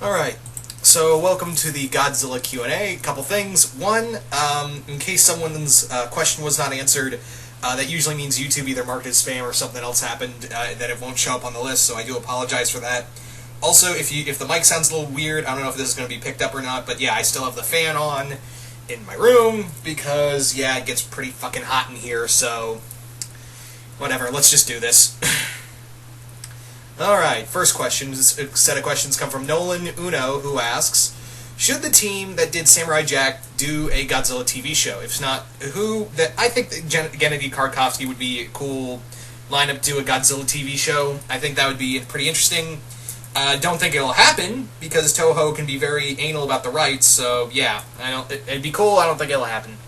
Alright, so welcome to the Godzilla Q&A. Couple things. One, in case someone's question was not answered, that usually means YouTube either marked as spam or something else happened that it won't show up on the list, so I do apologize for that. Also, if the mic sounds a little weird, I don't know if this is going to be picked up or not, but yeah, I still have the fan on in my room because, yeah, it gets pretty fucking hot in here, so whatever, let's just do this. Alright, first question. This set of questions come from Nolan Uno, who asks, should the team that did Samurai Jack do a Godzilla TV show? If not, who? I think that Gennady Tartakovsky would be a cool lineup to do a Godzilla TV show. I think that would be pretty interesting. Don't think it'll happen, because Toho can be very anal about the rights, so yeah, it'd be cool, I don't think it'll happen.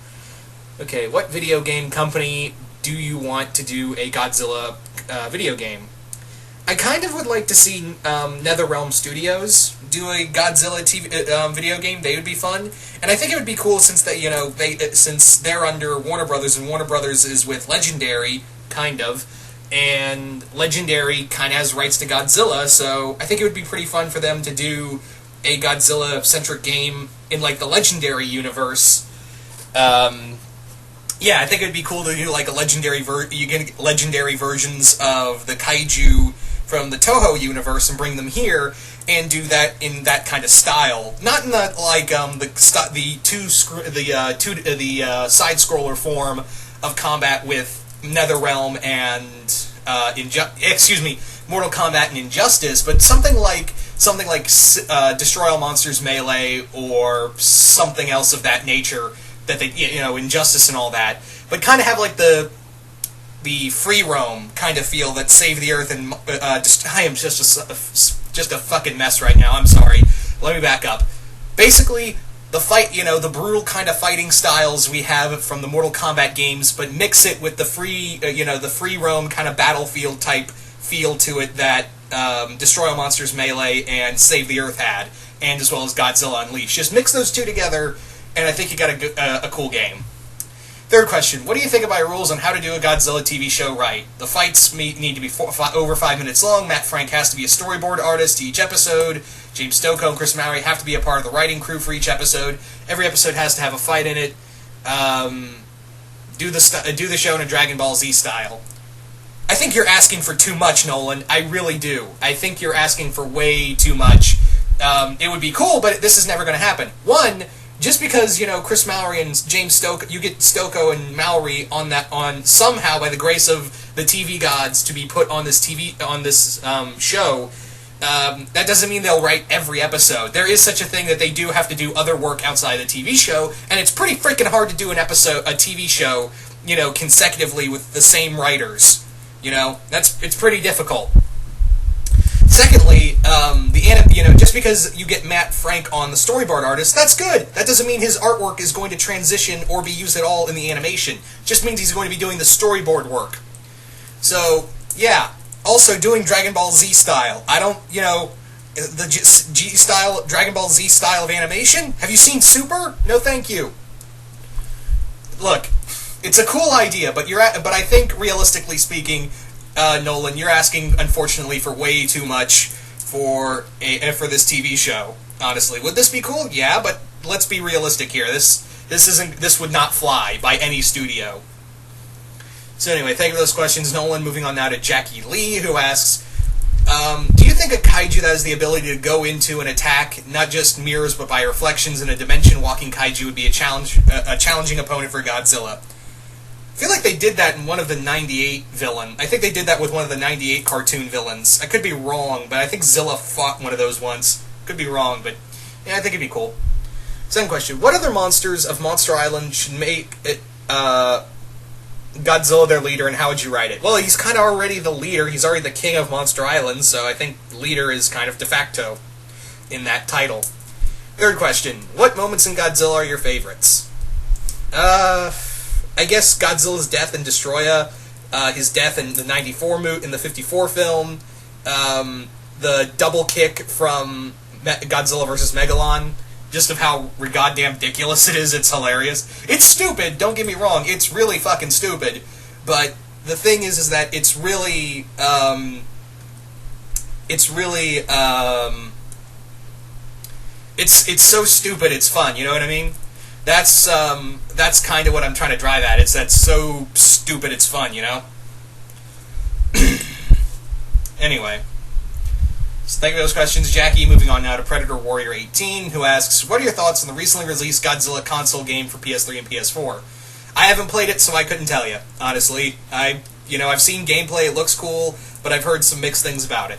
Okay, what video game company do you want to do a Godzilla video game? I kind of would like to see NetherRealm Studios do a Godzilla TV video game. They would be fun, and I think it would be cool since since they're under Warner Brothers, and Warner Brothers is with Legendary, kind of, and Legendary kind of has rights to Godzilla. So I think it would be pretty fun for them to do a Godzilla-centric game in like the Legendary universe. Yeah, I think it'd be cool to do like a you get legendary versions of the kaiju from the Toho universe and bring them here and do that in that kind of style. Not in the like the side scroller form of combat with NetherRealm and Mortal Kombat and Injustice, but something like Destroy All Monsters Melee or something else of that nature. That they, Injustice and all that, but kind of have like the free roam kind of feel that Save the Earth and I am just a fucking mess right now. I'm sorry. Let me back up. Basically, the fight, the brutal kind of fighting styles we have from the Mortal Kombat games, but mix it with the free roam kind of battlefield type feel to it that Destroy All Monsters Melee and Save the Earth had, and as well as Godzilla Unleashed. Just mix those two together, and I think you got a cool game. Third question, what do you think of my rules on how to do a Godzilla TV show right? The fights need to be over 5 minutes long, Matt Frank has to be a storyboard artist each episode, James Stokoe and Chris Mallory have to be a part of the writing crew for each episode, every episode has to have a fight in it, do the show in a Dragon Ball Z style. I think you're asking for too much, Nolan. I really do. I think you're asking for way too much. It would be cool, but this is never going to happen. One, just because, Chris Mallory and James Stokoe, you get Stokoe and Mallory on somehow, by the grace of the TV gods, to be put on this show, that doesn't mean they'll write every episode. There is such a thing that they do have to do other work outside the TV show, and it's pretty freaking hard to do a TV show, consecutively with the same writers. It's pretty difficult. Secondly, just because you get Matt Frank on the storyboard artist, that's good. That doesn't mean his artwork is going to transition or be used at all in the animation. It just means he's going to be doing the storyboard work. So, yeah. Also, doing Dragon Ball Z style. I don't, the G style, Dragon Ball Z style of animation? Have you seen Super? No, thank you. Look, it's a cool idea, but I think, realistically speaking, Nolan, you're asking, unfortunately, for way too much for this TV show. Honestly, would this be cool? Yeah, but let's be realistic here. This would not fly by any studio. So anyway, thank you for those questions, Nolan. Moving on now to Jackie Lee, who asks, do you think a kaiju that has the ability to go into an attack, not just mirrors but by reflections in a dimension-walking kaiju, would be a challenging opponent for Godzilla? I feel like they did that in one of the 98 villain. I think they did that with one of the 98 cartoon villains. I could be wrong, but I think Zilla fought one of those once. Could be wrong, but yeah, I think it'd be cool. Second question. What other monsters of Monster Island should make Godzilla their leader, and how would you write it? Well, he's kind of already the leader. He's already the king of Monster Island, so I think leader is kind of de facto in that title. Third question. What moments in Godzilla are your favorites? I guess Godzilla's death in Destroya, his death in the 54 film, the double kick from Godzilla vs. Megalon, just of how goddamn ridiculous it is, it's hilarious. It's stupid, don't get me wrong, it's really fucking stupid, but the thing is that it's really It's so stupid. It's fun. You know what I mean? That's kind of what I'm trying to drive at. It's that so stupid. It's fun. You know. Anyway. So thank you for those questions, Jackie. Moving on now to Predator Warrior 18, who asks, what are your thoughts on the recently released Godzilla console game for PS3 and PS4? I haven't played it, so I couldn't tell you, honestly. I've seen gameplay, it looks cool, but I've heard some mixed things about it.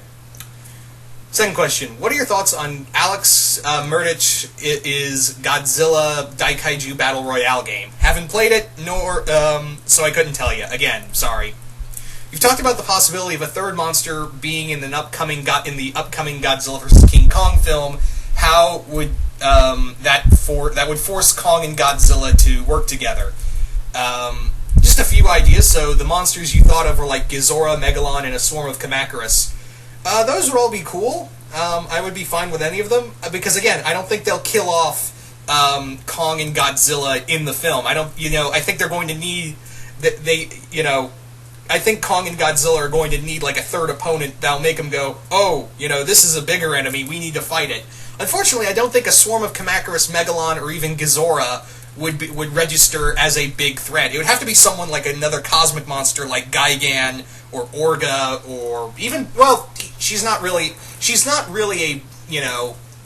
Second question, what are your thoughts on Alex Murdich is Godzilla Daikaiju Battle Royale game? Haven't played it, nor so I couldn't tell you. Again, sorry. You've talked about the possibility of a third monster being in the upcoming Godzilla vs. King Kong film. How would that would force Kong and Godzilla to work together? Just a few ideas. So the monsters you thought of were like Ghidorah, Megalon, and a swarm of Kamacuras. Those would all be cool. I would be fine with any of them because again, I don't think they'll kill off Kong and Godzilla in the film. I think they're going to need I think Kong and Godzilla are going to need like a third opponent that'll make them go, oh, this is a bigger enemy, we need to fight it. Unfortunately, I don't think a swarm of Kamacuras, Megalon, or even Ghidorah would register as a big threat. It would have to be someone like another cosmic monster like Gigan or Orga or even, well, she's not really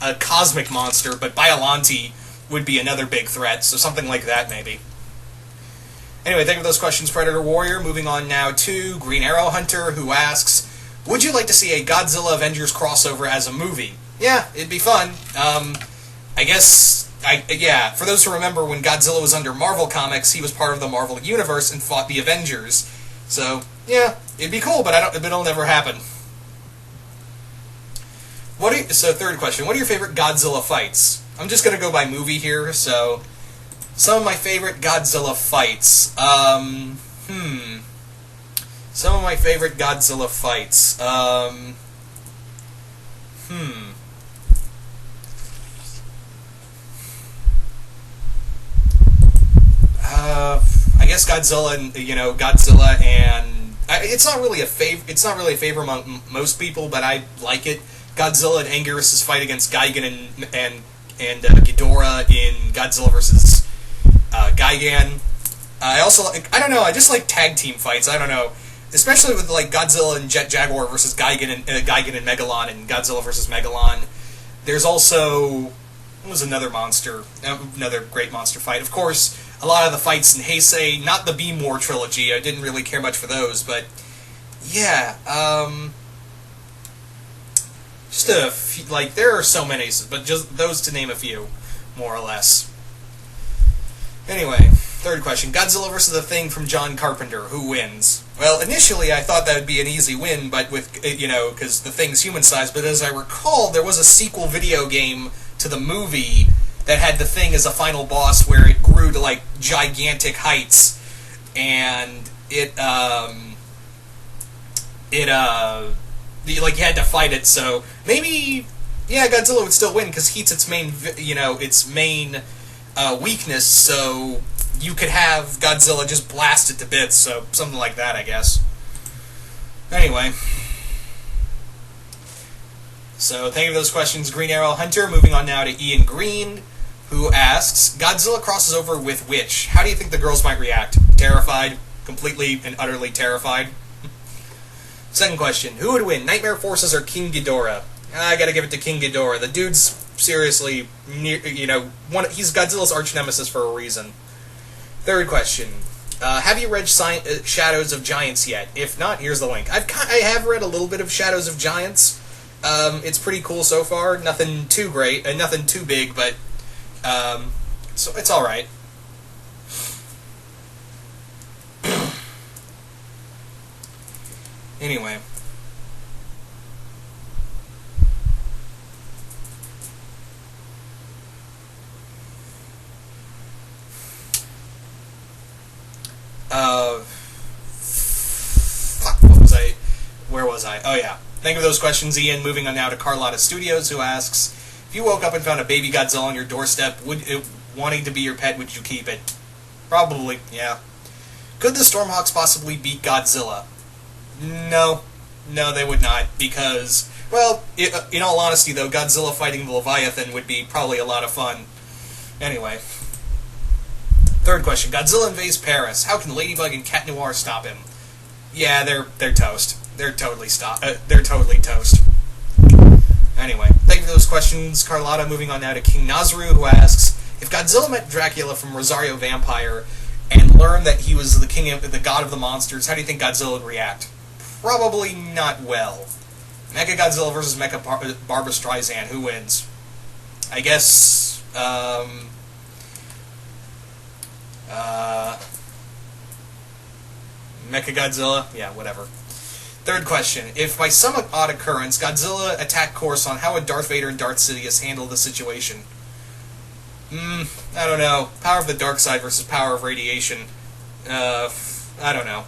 a cosmic monster, but Biollante would be another big threat, so something like that maybe. Anyway, thank you for those questions, Predator Warrior. Moving on now to Green Arrow Hunter, who asks, would you like to see a Godzilla Avengers crossover as a movie? Yeah, it'd be fun. For those who remember, when Godzilla was under Marvel Comics, he was part of the Marvel Universe and fought the Avengers. So, yeah, it'd be cool, but it'll never happen. So, third question, what are your favorite Godzilla fights? I'm just going to go by movie here, so... Some of my favorite Godzilla fights. Some of my favorite Godzilla fights. I guess Godzilla and it's not really a favor among most people, but I like it. Godzilla and Anguirus' fight against Gigan and Ghidorah in Godzilla vs. Gigan. I just like tag team fights. I don't know, especially with like Godzilla and Jet Jaguar versus Gigan and Megalon and Godzilla versus Megalon. There's also another great monster fight. Of course, a lot of the fights in Heisei, not the B-More trilogy. I didn't really care much for those, but yeah, just a few, there are so many, but just those to name a few, more or less. Anyway, third question. Godzilla vs. the Thing from John Carpenter. Who wins? Well, initially I thought that would be an easy win, but because the Thing's human-sized, but as I recall, there was a sequel video game to the movie that had the Thing as a final boss where it grew to, gigantic heights, and you had to fight it, so maybe, yeah, Godzilla would still win, because heat's its main, weakness, so you could have Godzilla just blast it to bits, so something like that, I guess. Anyway. So, thank you for those questions, Green Arrow Hunter. Moving on now to Ian Green, who asks, Godzilla crosses over with which? How do you think the girls might react? Terrified? Completely and utterly terrified? Second question, who would win, Nightmare Forces or King Ghidorah? I gotta give it to King Ghidorah. The dude's seriously, he's Godzilla's arch nemesis for a reason. Third question, have you read Shadows of Giants yet? If not, here's the link. I have read a little bit of Shadows of Giants. It's pretty cool so far. Nothing too great, and nothing too big, but so it's all right. Anyway. Where was I? Oh yeah. Thank you for those questions, Ian. Moving on now to Carlotta Studios, who asks, if you woke up and found a baby Godzilla on your doorstep, wanting to be your pet, would you keep it? Probably, yeah. Could the Stormhawks possibly beat Godzilla? No. No, they would not, because Well, in all honesty, though, Godzilla fighting the Leviathan would be probably a lot of fun. Anyway. Third question. Godzilla invades Paris. How can Ladybug and Cat Noir stop him? Yeah, they're toast. They're totally toast. Anyway, thank you for those questions, Carlotta. Moving on now to King Nazru, who asks, if Godzilla met Dracula from Rosario Vampire and learned that he was the god of the monsters, how do you think Godzilla would react? Probably not well. Mecha Godzilla versus Mecha Barbra Streisand, who wins? I guess, Mecha Godzilla? Yeah, whatever. Third question. If by some odd occurrence Godzilla attacked Coruscant, how would Darth Vader and Darth Sidious handle the situation? I don't know. Power of the dark side versus power of radiation. I don't know.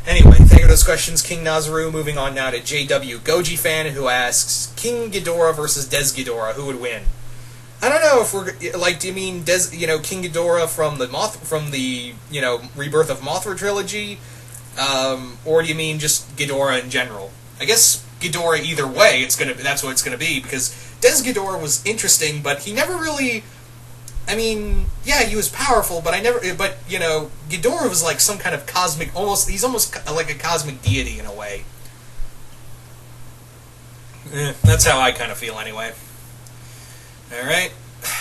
Anyway, thank you for those questions, King Nazru. Moving on now to JW Goji Fan, who asks, King Ghidorah versus Des Ghidorah, who would win? I don't know if we're like. Do you mean King Ghidorah from the Rebirth of Mothra trilogy, or do you mean just Ghidorah in general? I guess Ghidorah either way. That's what it's gonna be, because Des Ghidorah was interesting, but he never really. I mean, yeah, he was powerful, but Ghidorah was like some kind of cosmic. He's almost like a cosmic deity in a way. That's how I kind of feel anyway. Alright,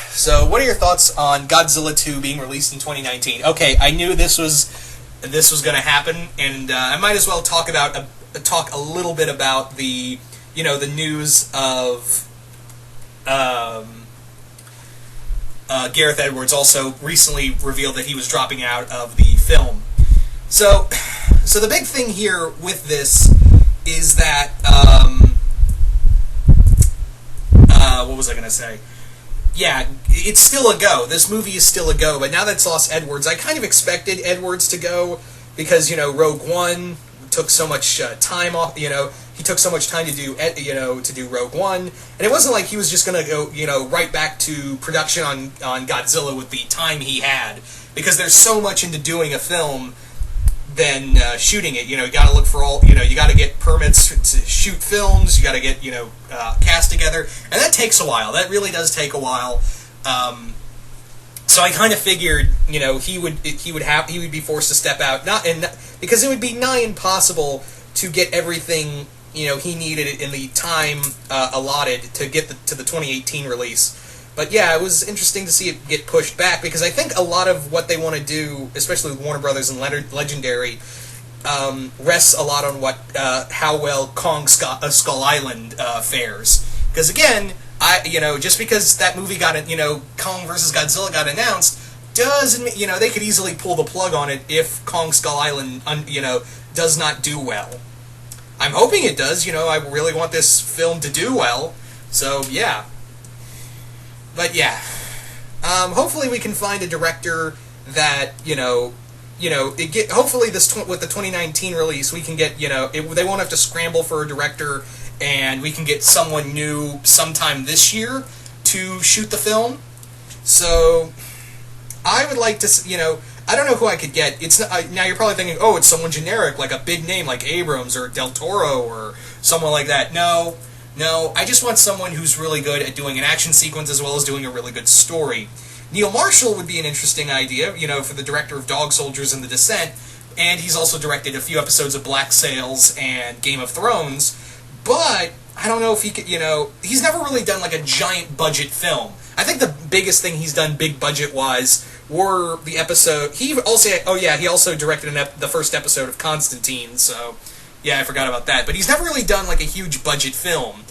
so what are your thoughts on Godzilla 2 being released in 2019? Okay, I knew this was going to happen, and I might as well talk a little bit about the news of Gareth Edwards also recently revealed that he was dropping out of the film. So the big thing here with this is that what was I going to say? Yeah, it's still a go. This movie is still a go, but now that it's lost Edwards, I kind of expected Edwards to go because, Rogue One took so much time off, he took so much time to do Rogue One, and it wasn't like he was just going to go, right back to production on Godzilla with the time he had, because there's so much into doing a film than shooting it. You got to look for all, you got to get permits to shoot films, you got to get, cast together, and that takes a while. That really does take a while. So I kind of figured, he would be forced to step out, because it would be nigh impossible to get everything, he needed in the time allotted to get to the 2018 release. But yeah, it was interesting to see it get pushed back, because I think a lot of what they want to do, especially with Warner Brothers and Legendary, rests a lot on how well Kong Skull Island fares. Because again, just because that movie Kong vs. Godzilla got announced, doesn't they could easily pull the plug on it if Kong Skull Island does not do well. I'm hoping it does. I really want this film to do well. So yeah. But yeah, hopefully we can find a director that hopefully with the 2019 release we can get they won't have to scramble for a director, and we can get someone new sometime this year to shoot the film. So I would like to I don't know who I could get. It's not, now you're probably thinking, oh, it's someone generic like a big name like Abrams or Del Toro or someone like that. No, I just want someone who's really good at doing an action sequence as well as doing a really good story. Neil Marshall would be an interesting idea, for the director of Dog Soldiers and The Descent, and he's also directed a few episodes of Black Sails and Game of Thrones, but I don't know if he could, he's never really done like a giant budget film. I think the biggest thing he's done big budget-wise were the episode, he also directed the first episode of Constantine, so yeah, I forgot about that. But he's never really done like a huge budget film.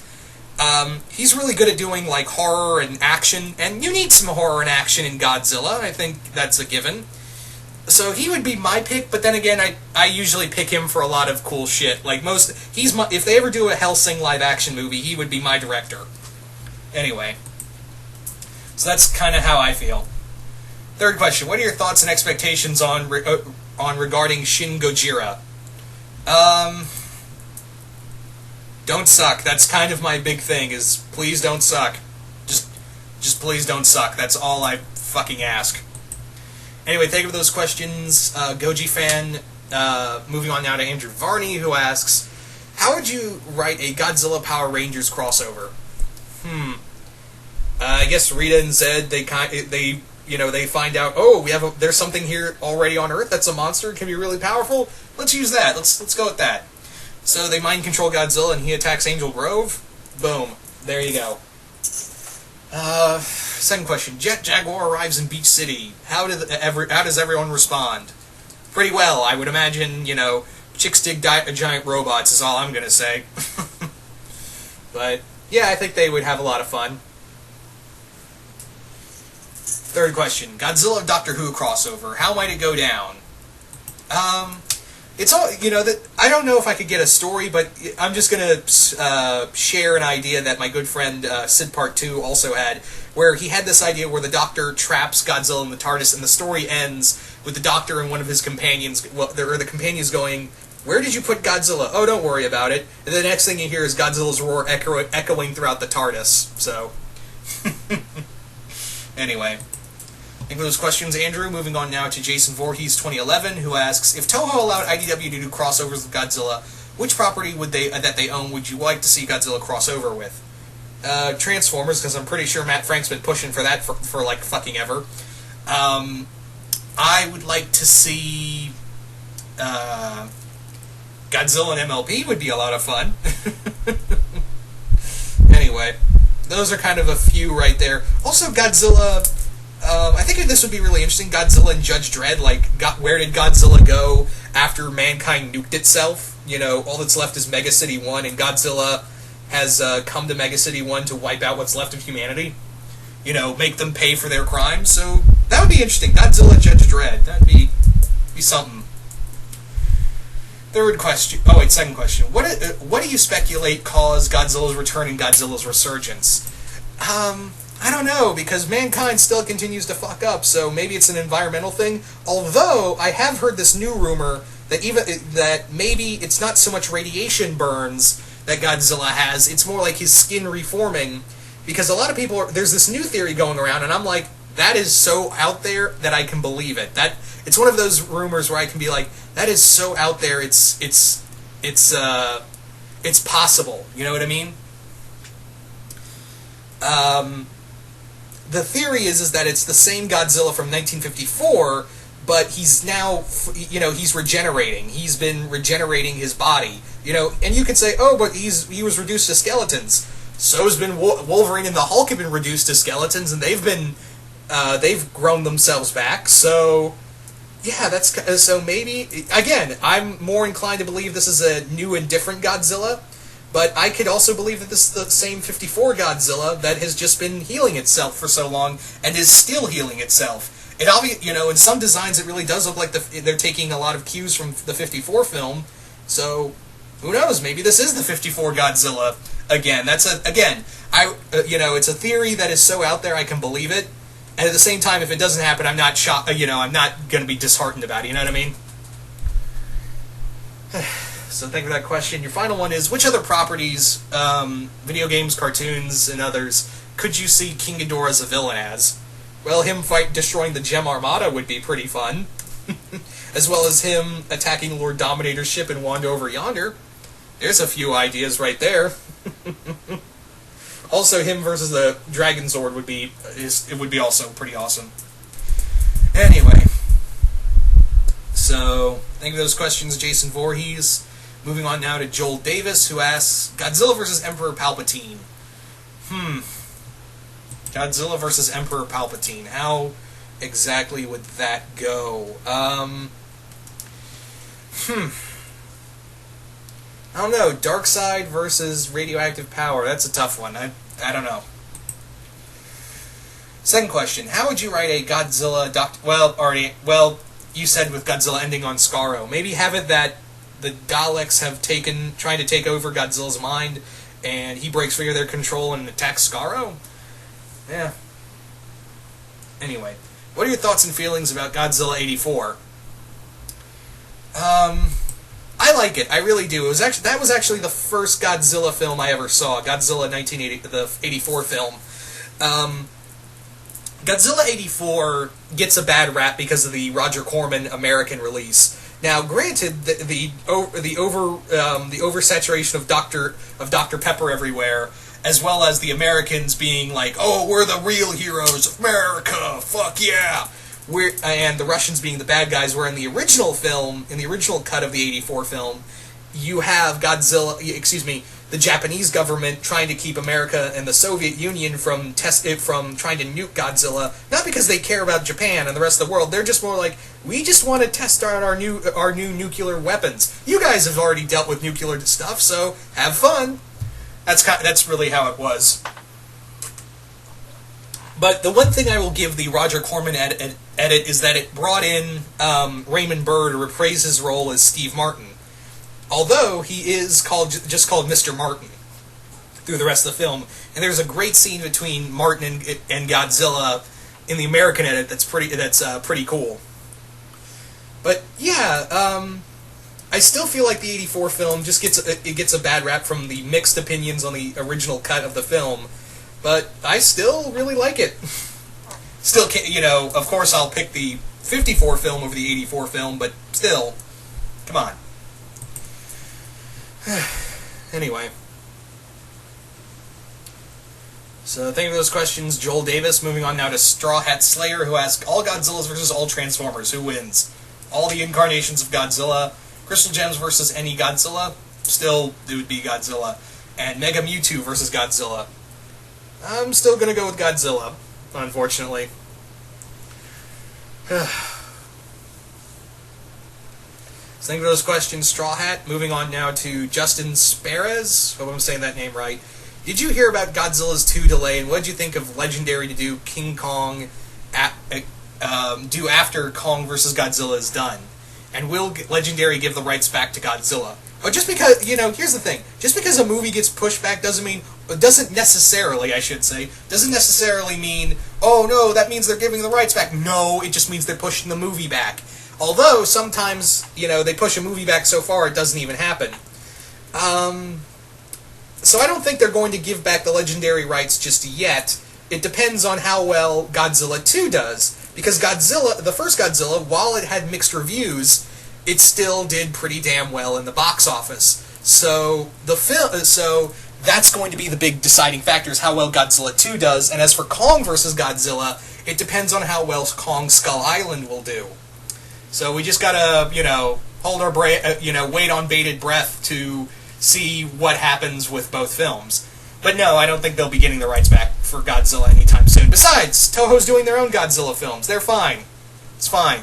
He's really good at doing like horror and action, and you need some horror and action in Godzilla. I think that's a given. So he would be my pick, but then again, I usually pick him for a lot of cool shit. Like if they ever do a Hellsing live action movie, he would be my director. Anyway, so that's kind of how I feel. Third question: what are your thoughts and expectations on regarding Shin Gojira? Don't suck. That's kind of my big thing, is please don't suck. Just please don't suck. That's all I fucking ask. Anyway, thank you for those questions, Goji Fan. Moving on now to Andrew Varney, who asks, How would you write a Godzilla Power Rangers crossover? I guess Rita and Zed, they find out, oh, there's something here already on Earth that's a monster, can be really powerful. Let's use that. Let's go with that. So they mind control Godzilla and he attacks Angel Grove. Boom. There you go. Second question. Jet Jaguar arrives in Beach City. How does everyone respond? Pretty well, I would imagine. Chicks dig giant robots is all I'm gonna say. But yeah, I think they would have a lot of fun. Third question. Godzilla Doctor Who crossover. How might it go down? It's all, that I don't know if I could get a story, but I'm just going to share an idea that my good friend Sid Part 2 also had, where he had this idea where the Doctor traps Godzilla in the TARDIS, and the story ends with the Doctor and one of his companions, the companions going, "Where did you put Godzilla? Oh, don't worry about it." And the next thing you hear is Godzilla's roar echoing throughout the TARDIS. So, anyway. Thank you for those questions, Andrew. Moving on now to Jason Voorhees, 2011, who asks, if Toho allowed IDW to do crossovers with Godzilla, which property that they own would you like to see Godzilla cross over with? Transformers, because I'm pretty sure Matt Frank's been pushing for that for like fucking ever. I would like to see Godzilla and MLB would be a lot of fun. Anyway, those are kind of a few right there. Also, Godzilla... I think this would be really interesting. Godzilla and Judge Dredd, where did Godzilla go after mankind nuked itself? All that's left is Mega City 1, and Godzilla has come to Mega City 1 to wipe out what's left of humanity. Make them pay for their crimes. So that would be interesting. Godzilla and Judge Dredd. That'd be something. Second question. What do you speculate caused Godzilla's return and Godzilla's resurgence? I don't know, because mankind still continues to fuck up, so maybe it's an environmental thing. Although, I have heard this new rumor that maybe it's not so much radiation burns that Godzilla has, it's more like his skin reforming, because a lot of people there's this new theory going around, and I'm like, that is so out there that I can believe it. It's one of those rumors where I can be like, that is so out there, it's possible, you know what I mean? The theory is that it's the same Godzilla from 1954, but he's now, he's regenerating. He's been regenerating his body, and you could say, oh, but he was reduced to skeletons. So's been Wolverine and the Hulk have been reduced to skeletons, and they've grown themselves back. So, yeah, so maybe again, I'm more inclined to believe this is a new and different Godzilla. But I could also believe that this is the same 54 Godzilla that has just been healing itself for so long and is still healing itself. In some designs it really does look like they're taking a lot of cues from the 54 film. So, who knows? Maybe this is the 54 Godzilla again. It's a theory that is so out there I can believe it. And at the same time, if it doesn't happen, I'm not shocked. I'm not going to be disheartened about it. You know what I mean? So thank you for that question. Your final one is, which other properties, video games, cartoons, and others, could you see King Ghidorah as a villain as? Well, him destroying the Gem Armada would be pretty fun. As well as him attacking Lord Dominator's ship in Wanda Over Yonder. There's a few ideas right there. Also, him versus the Dragon Zord would be also pretty awesome. Anyway. So, thank you for those questions, Jason Voorhees. Moving on now to Joel Davis, who asks, Godzilla vs. Emperor Palpatine. Godzilla vs. Emperor Palpatine. How exactly would that go? I don't know. Darkseid versus radioactive power. That's a tough one. I don't know. Second question. How would you write a Godzilla... you said with Godzilla ending on Skaro. Maybe have it that the Daleks have trying to take over Godzilla's mind, and he breaks free of their control and attacks Skaro? Yeah. Anyway, what are your thoughts and feelings about Godzilla 84? I like it. I really do. That was actually the first Godzilla film I ever saw. Godzilla 1980, the 84 film. Godzilla 84 gets a bad rap because of the Roger Corman American release. Now, granted, the oversaturation of Dr. Pepper everywhere, as well as the Americans being like, "Oh, we're the real heroes of America, fuck yeah," and the Russians being the bad guys. Where in the original film, in the original cut of the '84 film, you have the Japanese government trying to keep America and the Soviet Union from trying to nuke Godzilla, not because they care about Japan and the rest of the world. They're just more like, we just want to test out our new nuclear weapons. You guys have already dealt with nuclear stuff, so have fun. That's really how it was. But the one thing I will give the Roger Corman edit is that it brought in Raymond Burr to reprise his role as Steve Martin. Although he is just called Mr. Martin through the rest of the film, and there's a great scene between Martin and Godzilla in the American edit that's pretty cool. But yeah, I still feel like the '84 film just gets a bad rap from the mixed opinions on the original cut of the film, but I still really like it. Still, of course, I'll pick the '54 film over the '84 film, but still, come on. Anyway. So, thank you for those questions, Joel Davis. Moving on now to Straw Hat Slayer, who asks, all Godzillas versus all Transformers, who wins? All the incarnations of Godzilla. Crystal Gems versus any Godzilla? Still, it would be Godzilla. And Mega Mewtwo versus Godzilla. I'm still going to go with Godzilla, unfortunately. So thank you for those questions, Straw Hat. Moving on now to Justin Sperez. Hope I'm saying that name right. Did you hear about Godzilla's 2 delay, and what did you think of Legendary to do King Kong do after Kong vs. Godzilla is done? And will Legendary give the rights back to Godzilla? Oh, just because, here's the thing. Just because a movie gets pushed back doesn't necessarily mean, oh no, that means they're giving the rights back. No, it just means they're pushing the movie back. Although, sometimes, they push a movie back so far it doesn't even happen. So I don't think they're going to give back the Legendary rights just yet. It depends on how well Godzilla 2 does. Because the first Godzilla, while it had mixed reviews, it still did pretty damn well in the box office. So that's going to be the big deciding factor, is how well Godzilla 2 does. And as for Kong vs. Godzilla, it depends on how well Kong Skull Island will do. So we just gotta, hold our wait on bated breath to see what happens with both films. But no, I don't think they'll be getting the rights back for Godzilla anytime soon. Besides, Toho's doing their own Godzilla films. They're fine. It's fine.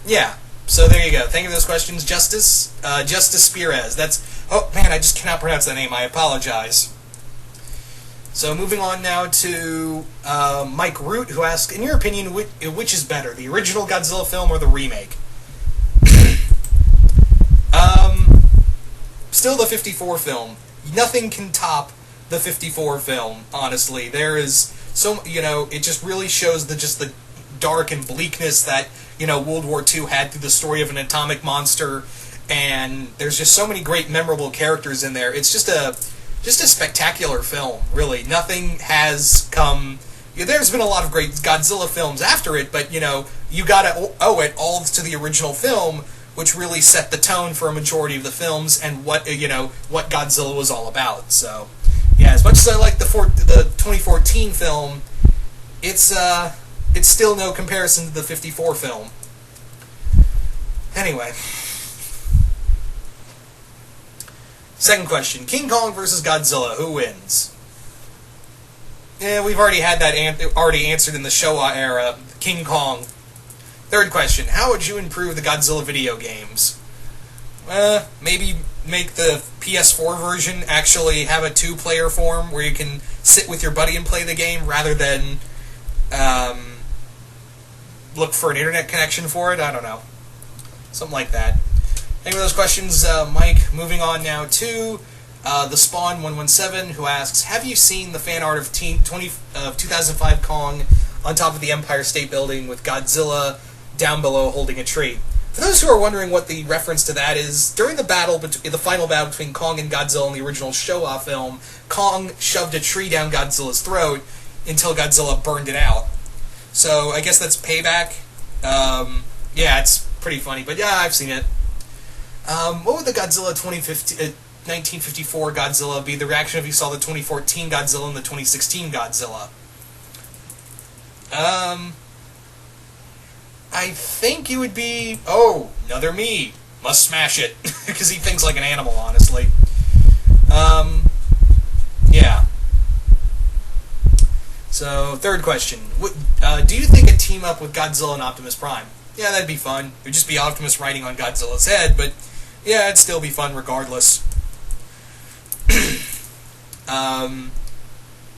Yeah. So there you go. Thank you for those questions, Justice Perez. Oh man, I just cannot pronounce that name. I apologize. So moving on now to Mike Root, who asks, in your opinion, which is better, the original Godzilla film or the remake? Still the '54 film. Nothing can top the '54 film, honestly. There is it just really shows the dark and bleakness that, World War II had through the story of an atomic monster, and there's just so many great memorable characters in there. It's just a spectacular film, really. Nothing has come... there's been a lot of great Godzilla films after it, but, you gotta owe it all to the original film, which really set the tone for a majority of the films and what Godzilla was all about. So, yeah, as much as I like the 2014 film, it's still no comparison to the '54 film. Anyway. Second question, King Kong versus Godzilla, who wins? Yeah, we've already had that already answered in the Showa era, King Kong. Third question, how would you improve the Godzilla video games? Maybe make the PS4 version actually have a 2-player form where you can sit with your buddy and play the game rather than look for an internet connection for it. I don't know. Something like that. Thank you for those questions, Mike. Moving on now to the Spawn117, who asks, have you seen the fan art of 2005 Kong on top of the Empire State Building with Godzilla down below holding a tree? For those who are wondering what the reference to that is, during the final battle between Kong and Godzilla in the original Showa film, Kong shoved a tree down Godzilla's throat. until Godzilla burned it out. So I guess that's payback. Yeah, it's pretty funny, but yeah, I've seen it. What would the Godzilla 1954 Godzilla be the reaction if you saw the 2014 Godzilla and the 2016 Godzilla? I think it would be, oh, another me. Must smash it. Because he thinks like an animal, honestly. Yeah. So, third question. Do you think a team-up with Godzilla and Optimus Prime? Yeah, that'd be fun. It would just be Optimus riding on Godzilla's head, but yeah, it'd still be fun regardless.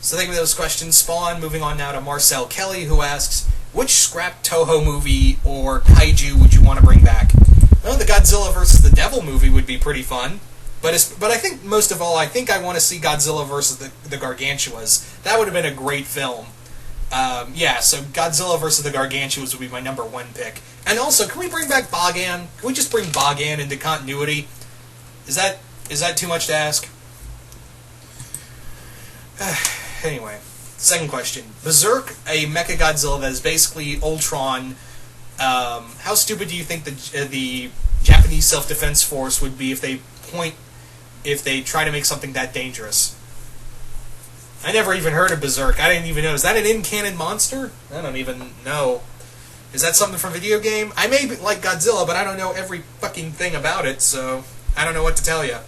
So thank you for those questions, Spawn. Moving on now to Marcel Kelly, who asks, which scrap Toho movie or kaiju would you want to bring back? Well, the Godzilla vs. the Devil movie would be pretty fun. But I think, most of all, I think I want to see Godzilla vs. the Gargantuas. That would have been a great film. Yeah, so Godzilla vs. the Gargantuas would be my number one pick. And also, can we bring back Bagan? Can we just bring Bagan into continuity? Is that too much to ask? Anyway, second question. Berserk, a Mechagodzilla that is basically Ultron. How stupid do you think the Japanese self-defense force would be if they try to make something that dangerous? I never even heard of Berserk. I didn't even know. Is that an in-canon monster? I don't even know. Is that something from a video game? I may like Godzilla, but I don't know every fucking thing about it, so I don't know what to tell you.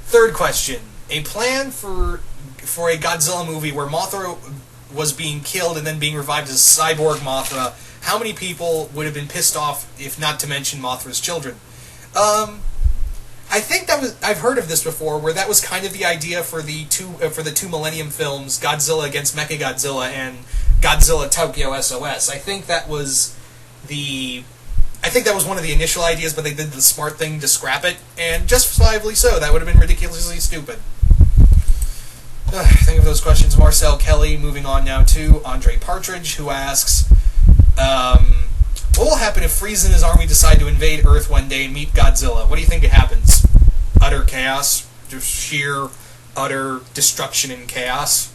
Third question. A plan for a Godzilla movie where Mothra was being killed and then being revived as cyborg Mothra. How many people would have been pissed off, if not to mention Mothra's children? I think I've heard of this before, where that was kind of the idea for the two Millennium films, Godzilla against Mechagodzilla and Godzilla Tokyo SOS. I think that was one of the initial ideas, but they did the smart thing to scrap it, and justifiably so. That would have been ridiculously stupid. Thank you for those questions, Marcel Kelly. Moving on now to Andre Partridge, who asks, what will happen if Frieza and his army decide to invade Earth one day and meet Godzilla? What do you think happens? Utter chaos. Just sheer, utter destruction and chaos.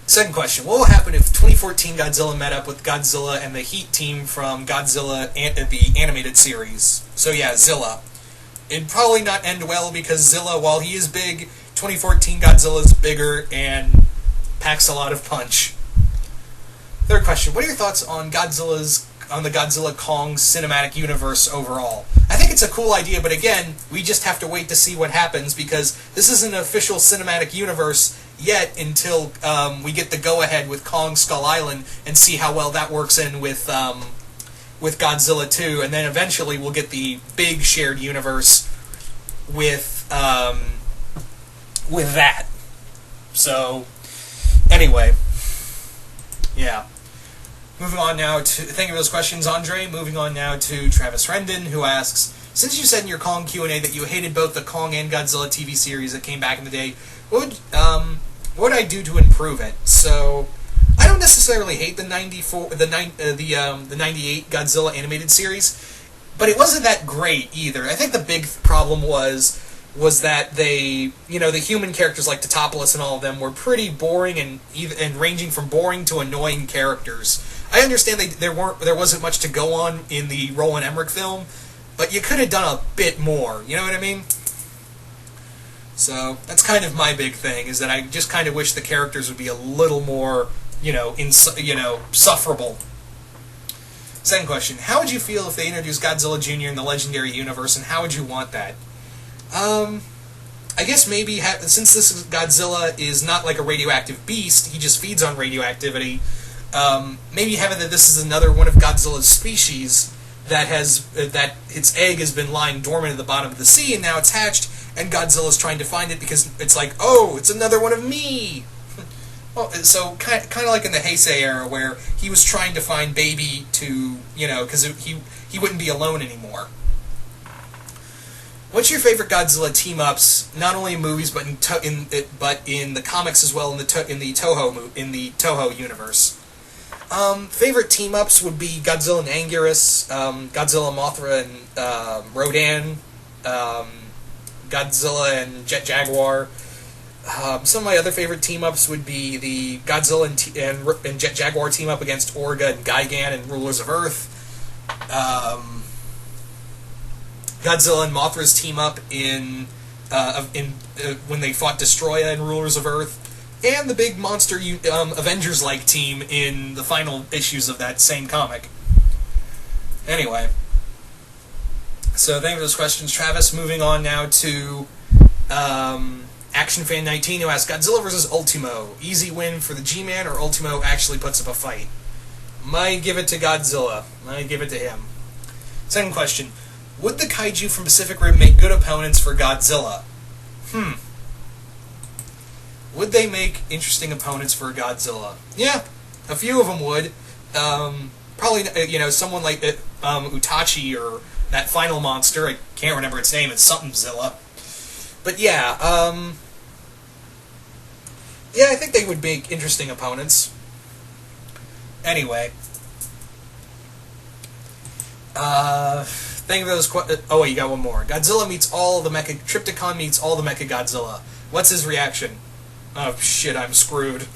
Second question. What will happen if 2014 Godzilla met up with Godzilla and the Heat team from Godzilla, the animated series? So yeah, Zilla. It'd probably not end well because Zilla, while he is big, 2014 Godzilla is bigger and packs a lot of punch. Third question. What are your thoughts on the Godzilla Kong cinematic universe overall? I think it's a cool idea, but again, we just have to wait to see what happens because this isn't an official cinematic universe yet until we get the go-ahead with Kong Skull Island and see how well that works in with Godzilla 2, and then eventually we'll get the big shared universe with that. So, anyway, yeah. Moving on now to, thank you for those questions, Andre. Moving on now to Travis Rendon, who asks, since you said in your Kong Q&A that you hated both the Kong and Godzilla TV series that came back in the day, what would I do to improve it? So, I don't necessarily hate the 98 Godzilla animated series, but it wasn't that great either. I think the big problem was that they, the human characters like Totopoulos and all of them were pretty boring and ranging from boring to annoying characters. I understand there wasn't much to go on in the Roland Emmerich film, but you could have done a bit more. You know what I mean? So that's kind of my big thing, is that I just kind of wish the characters would be a little more, sufferable. Second question: how would you feel if they introduced Godzilla Jr. in the Legendary Universe, and how would you want that? I guess maybe since this Godzilla is not like a radioactive beast, he just feeds on radioactivity. Maybe having that this is another one of Godzilla's species that its egg has been lying dormant at the bottom of the sea, and now it's hatched, and Godzilla's trying to find it because it's like, oh, it's another one of me. Well, so kind of like in the Heisei era, where he was trying to find Baby to, because he wouldn't be alone anymore. What's your favorite Godzilla team-ups? Not only in movies, but in the comics as well, in the Toho universe. Favorite team-ups would be Godzilla and Anguirus, Godzilla, Mothra, and Rodan, Godzilla and Jet Jaguar. Some of my other favorite team-ups would be the Godzilla and Jet Jaguar team-up against Orga and Gigan and Rulers of Earth. Godzilla and Mothra's team-up in when they fought Destroya and Rulers of Earth. And the big monster Avengers-like team in the final issues of that same comic. Anyway. So thank you for those questions, Travis. Moving on now to ActionFan19, who asks, Godzilla vs. Ultimo. Easy win for the G-Man, or Ultimo actually puts up a fight? Might give it to Godzilla. Might give it to him. Second question. Would the kaiju from Pacific Rim make good opponents for Godzilla? Would they make interesting opponents for Godzilla? Yeah, a few of them would. Probably, someone like Utachi or that final monster. I can't remember its name. It's somethingzilla. But yeah, I think they would make interesting opponents. Anyway. Thank you for those oh, wait, you got one more. Godzilla meets all the Mecha... Trypticon meets all the Mecha Godzilla. What's his reaction? Oh, shit, I'm screwed.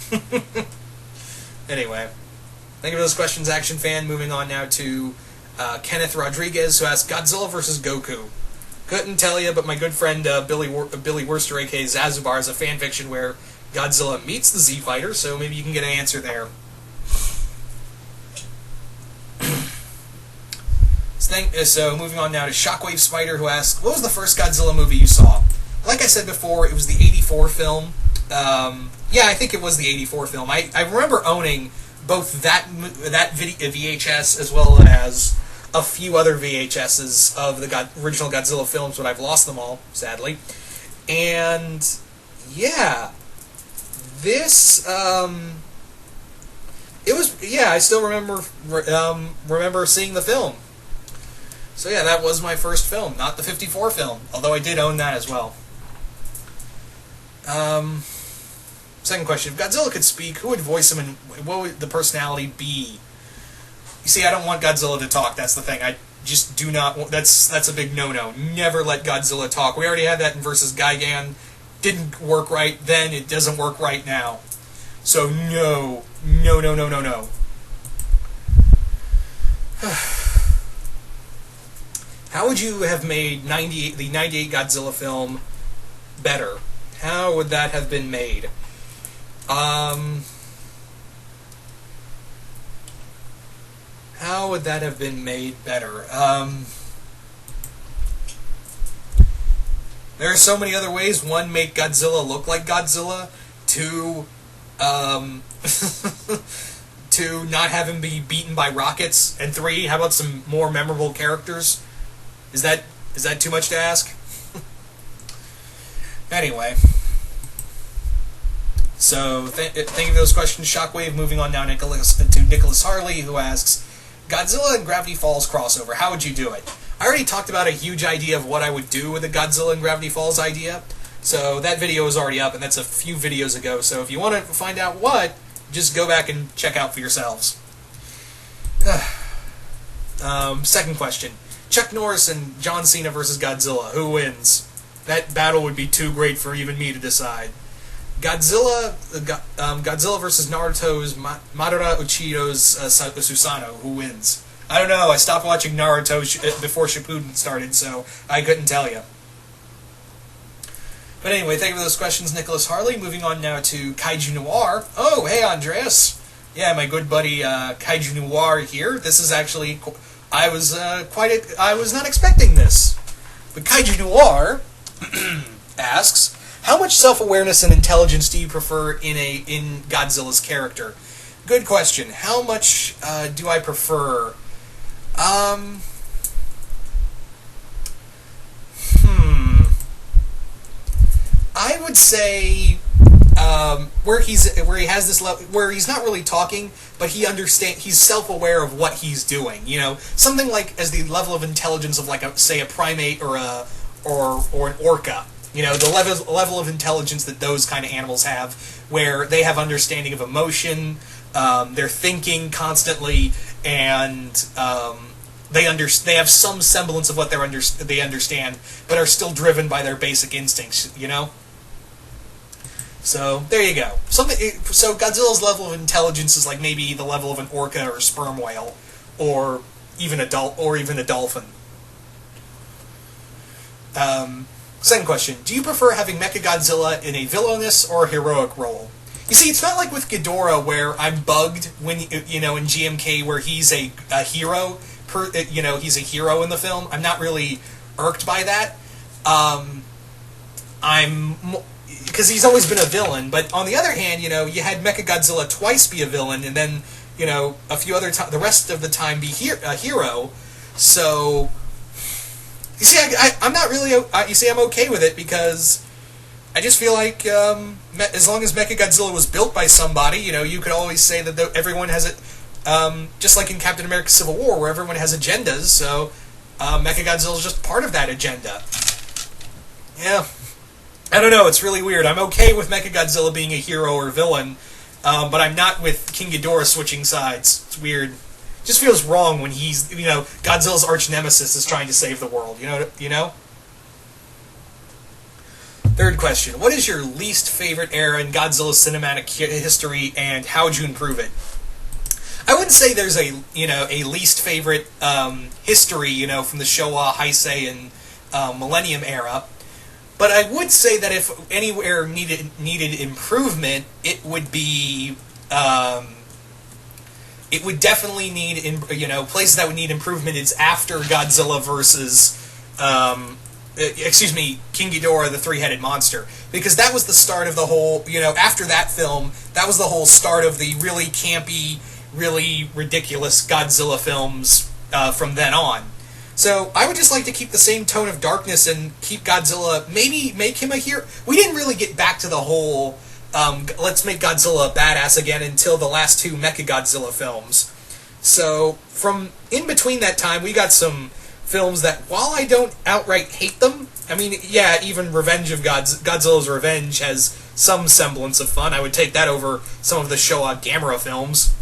Anyway. Thank you for those questions, Action Fan. Moving on now to Kenneth Rodriguez, who asked, Godzilla vs. Goku. Couldn't tell you, but my good friend Billy Worster, a.k.a. Zazubar, is a fanfiction where Godzilla meets the Z-Fighter, so maybe you can get an answer there. So moving on now to Shockwave Spider, who asks, what was the first Godzilla movie you saw? Like I said before, it was the 84 film. Yeah, I think it was the 84 film. I remember owning both that VHS as well as a few other VHSs of the original Godzilla films, but I've lost them all, sadly. And yeah, this it was, yeah, I still remember seeing the film. So yeah, that was my first film, not the 54 film, although I did own that as well. Second question, if Godzilla could speak, who would voice him and what would the personality be? You see, I don't want Godzilla to talk, that's the thing. I just do not want, that's a big no-no. Never let Godzilla talk. We already had that in versus Gigan. Didn't work right then, it doesn't work right now. So no. No, no, no, no, no. How would you have made the 98 Godzilla film better? How would that have been made? How would that have been made better? There are so many other ways. One, make Godzilla look like Godzilla. Two, to not have him be beaten by rockets. And three, how about some more memorable characters? Is that too much to ask? Anyway. So, thank you for those questions, Shockwave. Moving on now to Nicholas Harley, who asks, Godzilla and Gravity Falls crossover, how would you do it? I already talked about a huge idea of what I would do with the Godzilla and Gravity Falls idea. So, that video is already up, and that's a few videos ago. So, if you want to find out what, just go back and check out for yourselves. Second question. Chuck Norris and John Cena versus Godzilla. Who wins? That battle would be too great for even me to decide. Godzilla versus Naruto's Madara Uchido's Susanoo. Who wins? I don't know. I stopped watching Naruto before Shippuden started, so I couldn't tell you. But anyway, thank you for those questions, Nicholas Harley. Moving on now to Kaiju Noir. Oh, hey, Andreas. Yeah, my good buddy Kaiju Noir here. This is actually... I was not expecting this. But Kaiju Noir asks, how much self-awareness and intelligence do you prefer in Godzilla's character? Good question. How much do I prefer? I would say where he has this level where he's not really talking, but he's self-aware of what he's doing. You know, something like as the level of intelligence of like say a primate or an orca. You know, the level of intelligence that those kind of animals have, where they have understanding of emotion, They're thinking constantly, and they have some semblance of what they understand, but are still driven by their basic instincts. So there you go. So Godzilla's level of intelligence is like maybe the level of an orca or a sperm whale, or even a dolphin. Second question: do you prefer having Mechagodzilla in a villainous or a heroic role? You see, it's not like with Ghidorah where I'm bugged when in GMK where he's a hero. He's a hero in the film. I'm not really irked by that. Because he's always been a villain. But on the other hand, you had Mechagodzilla twice be a villain, and then a few other times, the rest of the time, be a hero. So you see, I'm not really. You see, I'm okay with it because I just feel like as long as Mechagodzilla was built by somebody, you could always say that everyone has it. Just like in Captain America: Civil War, where everyone has agendas, so Mechagodzilla is just part of that agenda. Yeah. I don't know, it's really weird. I'm okay with Mechagodzilla being a hero or villain, but I'm not with King Ghidorah switching sides. It's weird. It just feels wrong when he's, Godzilla's arch nemesis is trying to save the world, you know? Third question: what is your least favorite era in Godzilla's cinematic history, and how would you improve it? I wouldn't say there's a least favorite history, from the Showa, Heisei, and Millennium era. But I would say that if anywhere needed improvement, it would be it would definitely need places that would need improvement is after Godzilla versus King Ghidorah, the three-headed monster, because that was the start of the whole after that film, that was the whole start of the really campy, really ridiculous Godzilla films from then on. So I would just like to keep the same tone of darkness and keep Godzilla, maybe make him a hero. We didn't really get back to the whole, let's make Godzilla a badass again until the last two Mechagodzilla films. So from in between that time, we got some films that, while I don't outright hate them, I mean, yeah, even Revenge of Godzilla's Revenge has some semblance of fun. I would take that over some of the Showa Gamera films.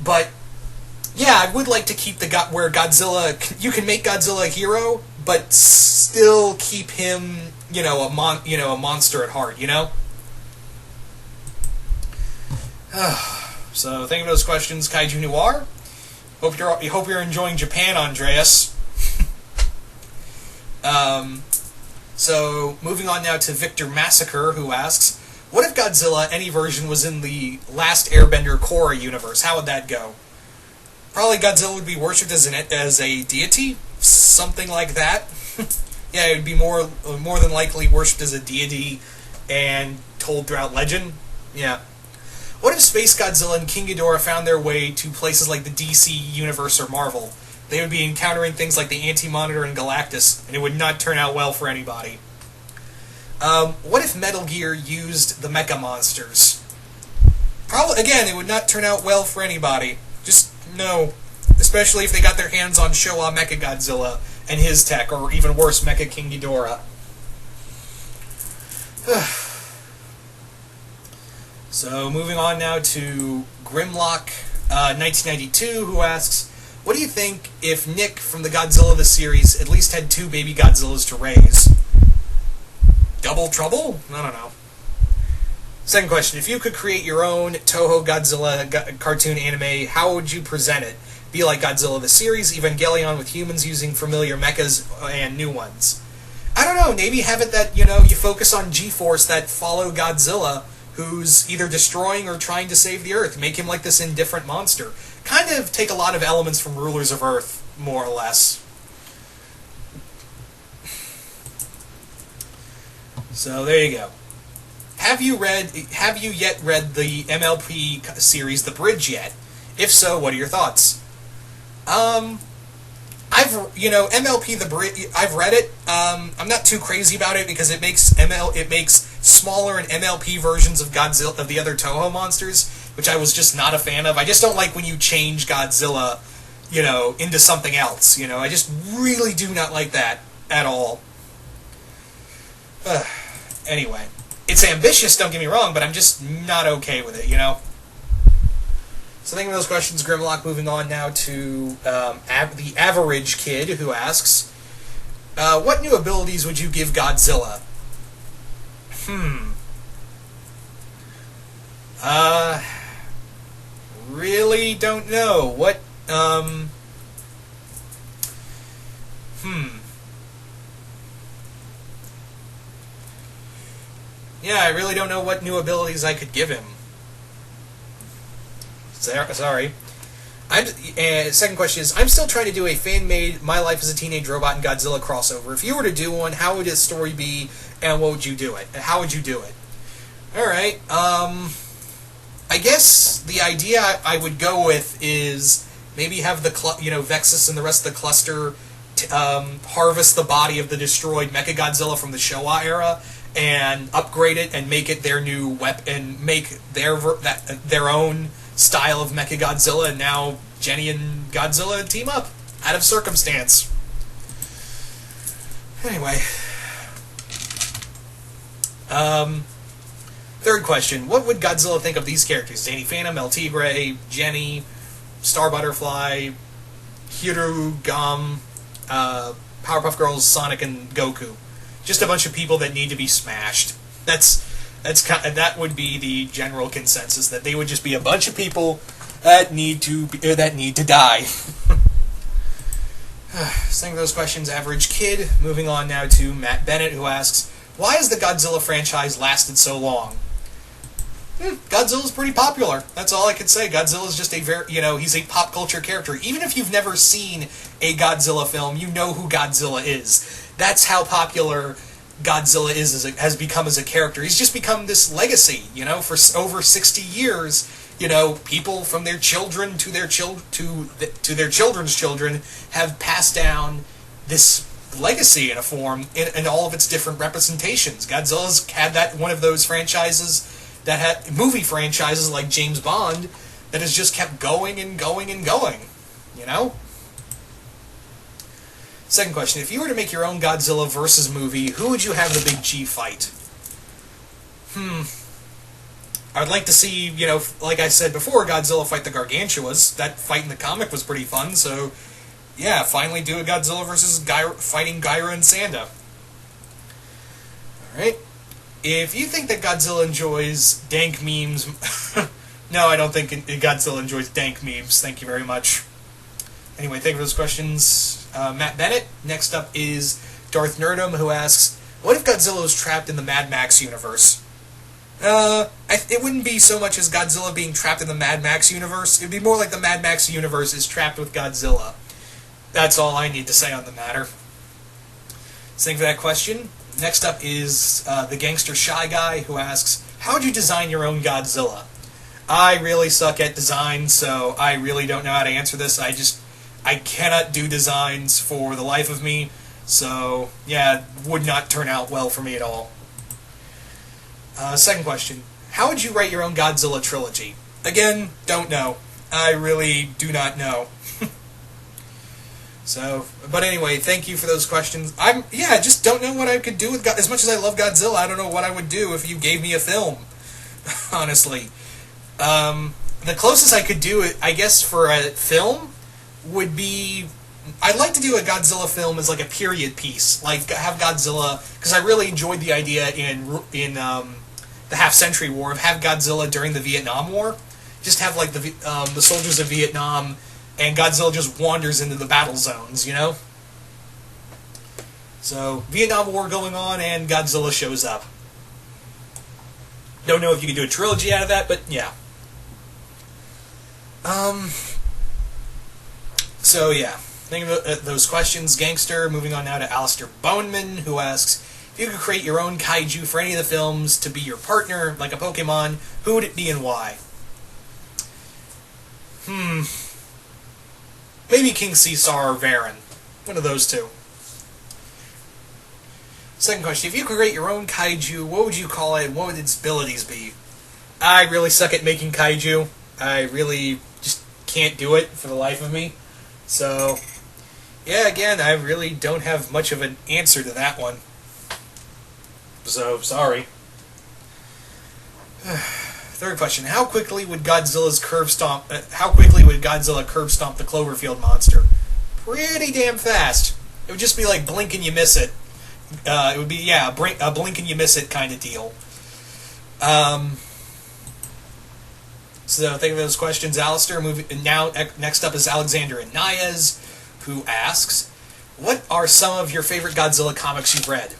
But yeah, I would like to keep where Godzilla, you can make Godzilla a hero, but still keep him, a monster at heart, So, thank you for those questions, Kaiju Noir. Hope you're enjoying Japan, Andreas. So, moving on now to Victor Massacre, who asks, what if Godzilla, any version, was in the Last Airbender Korra universe? How would that go? Probably Godzilla would be worshipped as a deity, something like that. Yeah, it would be more than likely worshipped as a deity and told throughout legend. Yeah. What if Space Godzilla and King Ghidorah found their way to places like the DC Universe or Marvel? They would be encountering things like the Anti-Monitor and Galactus, and it would not turn out well for anybody. What if Metal Gear used the Mecha Monsters? Probably, again, it would not turn out well for anybody. Just no. Especially if they got their hands on Showa Mechagodzilla and his tech, or even worse, Mecha King Ghidorah. So, moving on now to Grimlock 1992, who asks, what do you think if Nick from the Godzilla the series at least had two baby Godzillas to raise? Double trouble? I don't know. Second question, if you could create your own Toho Godzilla cartoon anime, how would you present it? Be like Godzilla the series, Evangelion with humans using familiar mechas and new ones. I don't know, maybe have it that, you focus on G-Force that follow Godzilla, who's either destroying or trying to save the Earth. Make him like this indifferent monster. Kind of take a lot of elements from Rulers of Earth, more or less. So, there you go. Have you yet read the MLP series, The Bridge, yet? If so, what are your thoughts? MLP The Bridge, I've read it. I'm not too crazy about it because it makes smaller and MLP versions of Godzilla, of the other Toho monsters, which I was just not a fan of. I just don't like when you change Godzilla, into something else, I just really do not like that at all. Anyway, it's ambitious, don't get me wrong, but I'm just not okay with it, So thinking of those questions, Grimlock. Moving on now to the average kid who asks, what new abilities would you give Godzilla? Really don't know. What, Yeah, I really don't know what new abilities I could give him. Sorry. Second question is, I'm still trying to do a fan-made My Life as a Teenage Robot and Godzilla crossover. If you were to do one, how would its story be, and what would you do it? How would you do it? Alright, I guess the idea I would go with is maybe have the, Vexus and the rest of the cluster harvest the body of the destroyed Mechagodzilla from the Showa era, and upgrade it and make it their new weapon, and make their own style of Mechagodzilla, and now Jenny and Godzilla team up out of circumstance. Anyway, third question: what would Godzilla think of these characters? Danny Phantom, El Tigre, Jenny, Star Butterfly, Hiru, Gum, Powerpuff Girls, Sonic, and Goku. Just a bunch of people that need to be smashed. That would be the general consensus, that they would just be a bunch of people that need to die. Saying those questions, average kid. Moving on now to Matt Bennett, who asks, why has the Godzilla franchise lasted so long? Godzilla's pretty popular. That's all I can say. Godzilla's just he's a pop culture character. Even if you've never seen a Godzilla film, you know who Godzilla is. That's how popular Godzilla has become as a character. He's just become this legacy, for over 60 years. People from their children to their children's children have passed down this legacy in a form in all of its different representations. Godzilla's had one of those franchises that had movie franchises like James Bond that has just kept going and going and going. Second question: if you were to make your own Godzilla versus movie, who would you have the big G fight? I'd like to see, like I said before, Godzilla fight the Gargantuas. That fight in the comic was pretty fun, so yeah, finally do a Godzilla versus fighting Gyra and Sanda. Alright. If you think that Godzilla enjoys dank memes... No, I don't think Godzilla enjoys dank memes. Thank you very much. Anyway, thank you for those questions. Matt Bennett. Next up is Darth Nerdum, who asks, what if Godzilla was trapped in the Mad Max universe? It wouldn't be so much as Godzilla being trapped in the Mad Max universe. It'd be more like the Mad Max universe is trapped with Godzilla. That's all I need to say on the matter. Thank you for that question. Next up is the Gangster Shy Guy, who asks, how would you design your own Godzilla? I really suck at design, so I really don't know how to answer this. I cannot do designs for the life of me, so yeah, would not turn out well for me at all. Second question: how would you write your own Godzilla trilogy? Again, don't know. I really do not know. But anyway, thank you for those questions. I just don't know what I could do with as much as I love Godzilla. I don't know what I would do if you gave me a film. Honestly, the closest I could do it, I guess, for a film would be, I'd like to do a Godzilla film as like a period piece, like have Godzilla, because I really enjoyed the idea in the Half-Century War of have Godzilla during the Vietnam War, just have like the soldiers of Vietnam, and Godzilla just wanders into the battle zones, So Vietnam War going on, and Godzilla shows up. Don't know if you can do a trilogy out of that, but yeah. So yeah, think of those questions, Gangster. Moving on now to Alistair Boneman, who asks, if you could create your own kaiju for any of the films to be your partner, like a Pokemon, who would it be and why? Maybe King Caesar or Varan. One of those two. Second question, if you could create your own kaiju, what would you call it, and what would its abilities be? I really suck at making kaiju. I really just can't do it for the life of me. So, yeah, again, I really don't have much of an answer to that one. So, sorry. Third question: How quickly would Godzilla curb stomp the Cloverfield monster? Pretty damn fast. It would just be like blink and you miss it. It would be a blink and you miss it kind of deal. So think of those questions, Alistair. Next up is Alexander Inayez, who asks, "What are some of your favorite Godzilla comics you've read?"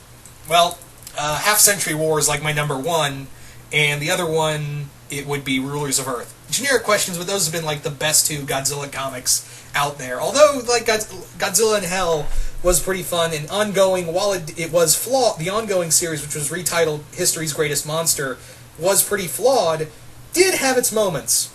Well, Half Century War is like my number one, and the other one, it would be Rulers of Earth. Generic questions, but those have been like the best two Godzilla comics out there. Although, like, Godzilla in Hell was pretty fun and ongoing. While it was flawed, the ongoing series, which was retitled History's Greatest Monster, was pretty flawed, did have its moments.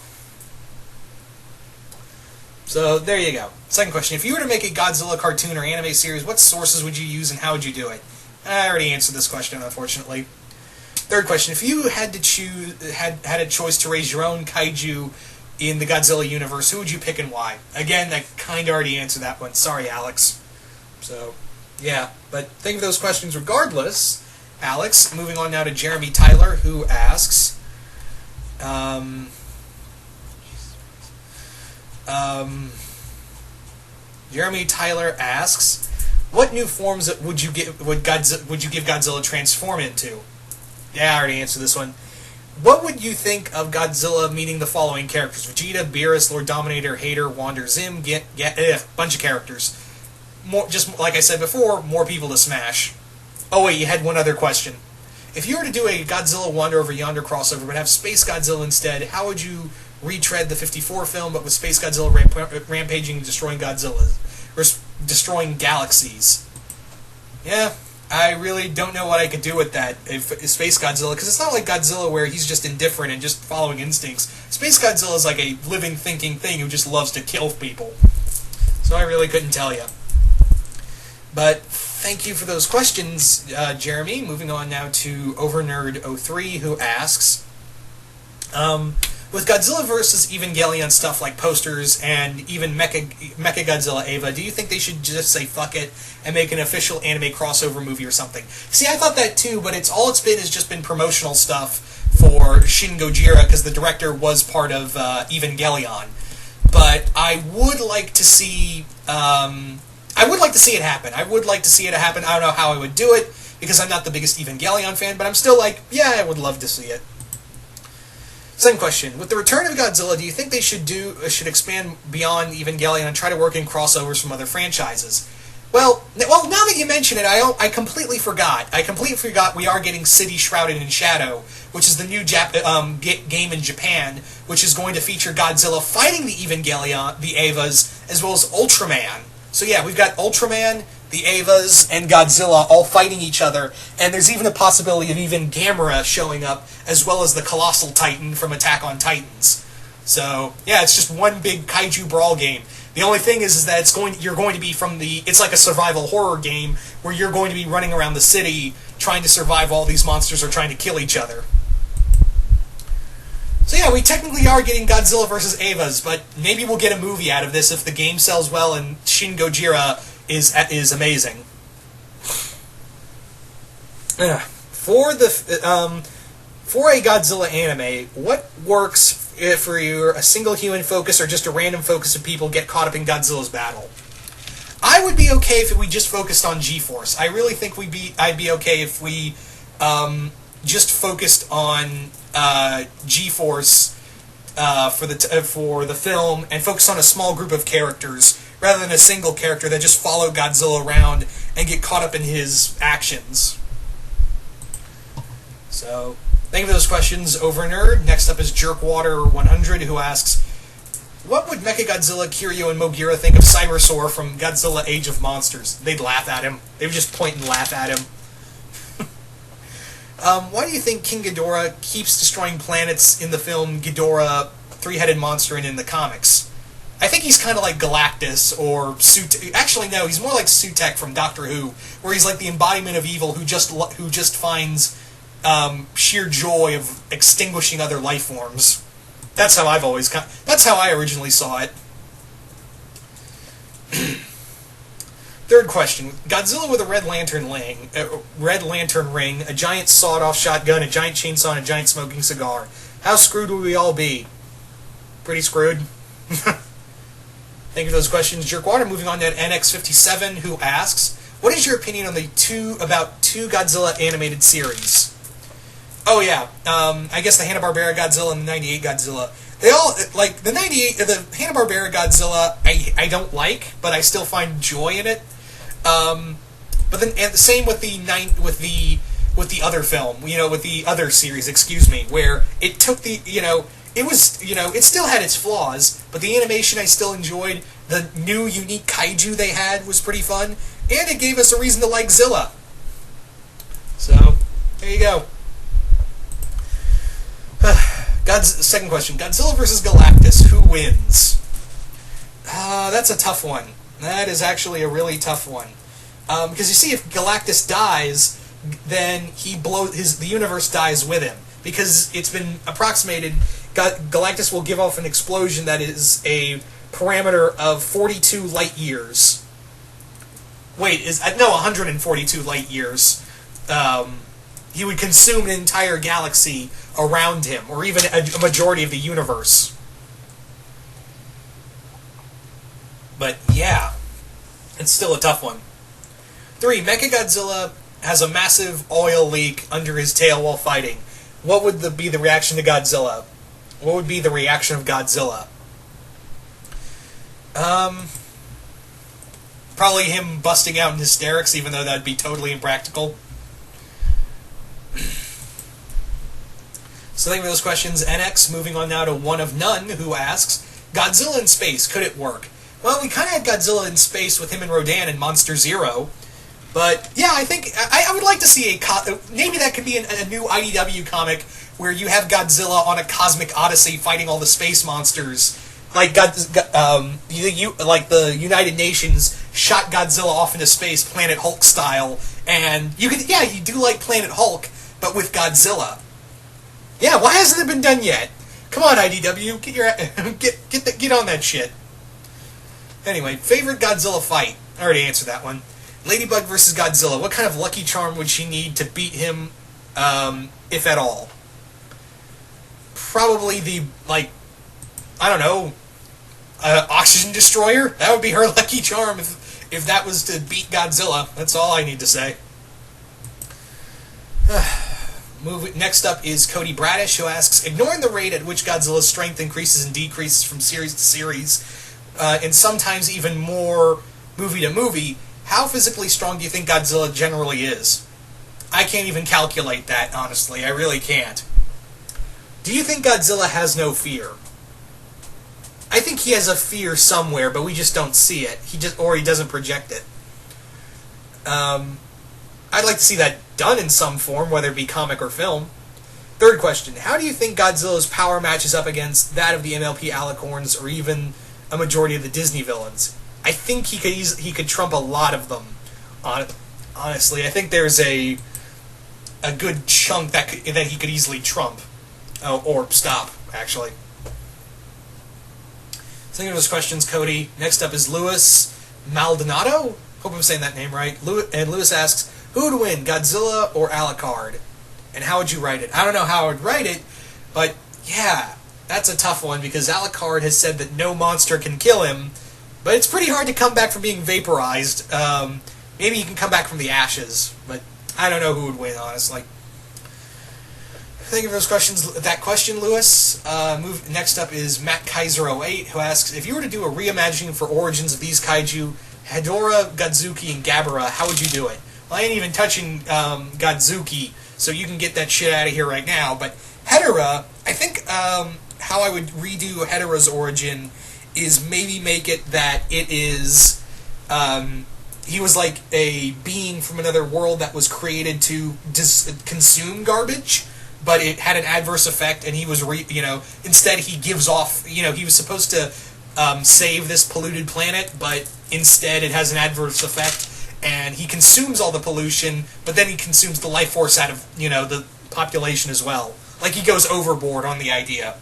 So, there you go. Second question: If you were to make a Godzilla cartoon or anime series, what sources would you use and how would you do it? I already answered this question, unfortunately. Third question: If you had to had a choice to raise your own kaiju in the Godzilla universe, who would you pick and why? Again, I kind of already answered that one. Sorry, Alex. So, yeah. But think of those questions regardless, Alex. Moving on now to Jeremy Tyler, who asks... Jeremy Tyler asks, what new forms would you give Godzilla transform into? Yeah, I already answered this one. What would you think of Godzilla meeting the following characters? Vegeta, Beerus, Lord Dominator, Hater, Wander Zim, bunch of characters. More, just like I said before, more people to smash. Oh wait, you had one other question. If you were to do a Godzilla Wander Over Yonder crossover, but have Space Godzilla instead, how would you retread the 54 film, but with Space Godzilla rampaging and destroying Godzilla, or destroying galaxies? Yeah, I really don't know what I could do with that, if Space Godzilla, because it's not like Godzilla where he's just indifferent and just following instincts. Space Godzilla is like a living, thinking thing who just loves to kill people. So I really couldn't tell you. But thank you for those questions, Jeremy. Moving on now to Overnerd03, who asks, with Godzilla vs. Evangelion stuff like posters and even Mechagodzilla Eva, do you think they should just say fuck it and make an official anime crossover movie or something? See, I thought that too, but it's just been promotional stuff for Shin Gojira because the director was part of Evangelion. But I would like to see it happen. I would like to see it happen. I don't know how I would do it because I'm not the biggest Evangelion fan, but I'm still like, yeah, I would love to see it. Second question: With the return of Godzilla, do you think they should expand beyond Evangelion and try to work in crossovers from other franchises? Well, now that you mention it, I completely forgot. We are getting City Shrouded in Shadow, which is the new game in Japan, which is going to feature Godzilla fighting the Evangelion, the Evas, as well as Ultraman. So yeah, we've got Ultraman, the Evas, and Godzilla all fighting each other, and there's even a possibility of even Gamera showing up, as well as the Colossal Titan from Attack on Titans. So yeah, it's just one big kaiju brawl game. The only thing is that you're going to be it's like a survival horror game where you're going to be running around the city trying to survive while these monsters are trying to kill each other. So yeah, we technically are getting Godzilla vs. Evas, but maybe we'll get a movie out of this if the game sells well and Shin Gojira is amazing. For a Godzilla anime, what works for you? A single human focus or just a random focus of people get caught up in Godzilla's battle? I would be okay if we just focused on G-Force. I really think I'd be okay if we just focused on G-Force for the film and focus on a small group of characters rather than a single character that just followed Godzilla around and get caught up in his actions. So, thank you for those questions, Overnerd. Next up is Jerkwater100, who asks, what would Mechagodzilla, Kiryu, and Mogira think of Cybersaur from Godzilla Age of Monsters? They'd laugh at him. They would just point and laugh at him. Why do you think King Ghidorah keeps destroying planets in the film Ghidorah, Three-Headed Monster, and in the comics? I think he's kind of like Galactus or Sutek. Actually, no, he's more like Sutek from Doctor Who, where he's like the embodiment of evil who just finds sheer joy of extinguishing other life forms. That's how that's how I originally saw it. Third question: Godzilla with a red lantern ring, a giant sawed-off shotgun, a giant chainsaw, and a giant smoking cigar. How screwed would we all be? Pretty screwed. Thank you for those questions, Jerkwater. Moving on to NX57, who asks, what is your opinion on the two Godzilla animated series? Oh yeah, I guess the Hanna-Barbera Godzilla and the 98 Godzilla. They all, like, the Hanna-Barbera Godzilla, I don't like, but I still find joy in it. But then, and the same with the other film, with the other series, where it took it still had its flaws, but the animation I still enjoyed. The new, unique kaiju they had was pretty fun, and it gave us a reason to like Zilla. So, there you go. Second question. Godzilla versus Galactus. Who wins? That's a tough one. That is actually a really tough one. Because you see, if Galactus dies, then the universe dies with him. Because it's been approximated, Galactus will give off an explosion that is a parameter of 42 light years. Wait, 142 light years. He would consume an entire galaxy around him, or even a majority of the universe. But yeah, it's still a tough one. 3. Mechagodzilla has a massive oil leak under his tail while fighting. What would be the reaction to Godzilla? What would be the reaction of Godzilla? Probably him busting out in hysterics, even though that'd be totally impractical. So thank you for those questions, NX. Moving on now to One of None, who asks, Godzilla in space, could it work? Well, we kind of had Godzilla in space with him and Rodan in Monster Zero. But, yeah, I think, I would like to see maybe that could be a new IDW comic where you have Godzilla on a cosmic odyssey fighting all the space monsters. Like, the United Nations shot Godzilla off into space, Planet Hulk style, and you do like Planet Hulk, but with Godzilla. Yeah, why hasn't it been done yet? Come on, IDW, get on that shit. Anyway, favorite Godzilla fight. I already answered that one. Ladybug versus Godzilla. What kind of lucky charm would she need to beat him, if at all? Probably oxygen destroyer. That would be her lucky charm if that was to beat Godzilla. That's all I need to say. Next up is Cody Bradish, who asks, ignoring the rate at which Godzilla's strength increases and decreases from series to series, and sometimes even more movie to movie, how physically strong do you think Godzilla generally is? I can't even calculate that, honestly. I really can't. Do you think Godzilla has no fear? I think he has a fear somewhere, but we just don't see it. He doesn't project it. I'd like to see that done in some form, whether it be comic or film. Third question, how do you think Godzilla's power matches up against that of the MLP Alicorns or even a majority of the Disney villains? I think he could trump a lot of them. Honestly, I think there's a good chunk that he could easily trump. Or stop, actually. Thank you for those questions, Cody. Next up is Louis Maldonado. Hope I'm saying that name right. And Louis asks, who would win, Godzilla or Alucard? And how would you write it? I don't know how I would write it, but yeah, that's a tough one because Alucard has said that no monster can kill him, but it's pretty hard to come back from being vaporized. Maybe you can come back from the ashes, but I don't know who would win, honestly. Thank you for those questions. That question, Lewis. Next up is Matt Kaiser 08, who asks, if you were to do a reimagining for origins of these kaiju, Hedorah, Godzuki, and Gabara, how would you do it? Well, I ain't even touching Godzuki, so you can get that shit out of here right now. But Hedorah, I think how I would redo Hedorah's origin is maybe make it that it is... he was like a being from another world that was created to consume garbage, but it had an adverse effect, and he was, instead he gives off, he was supposed to save this polluted planet, but instead it has an adverse effect, and he consumes all the pollution, but then he consumes the life force out of, the population as well. Like, he goes overboard on the idea.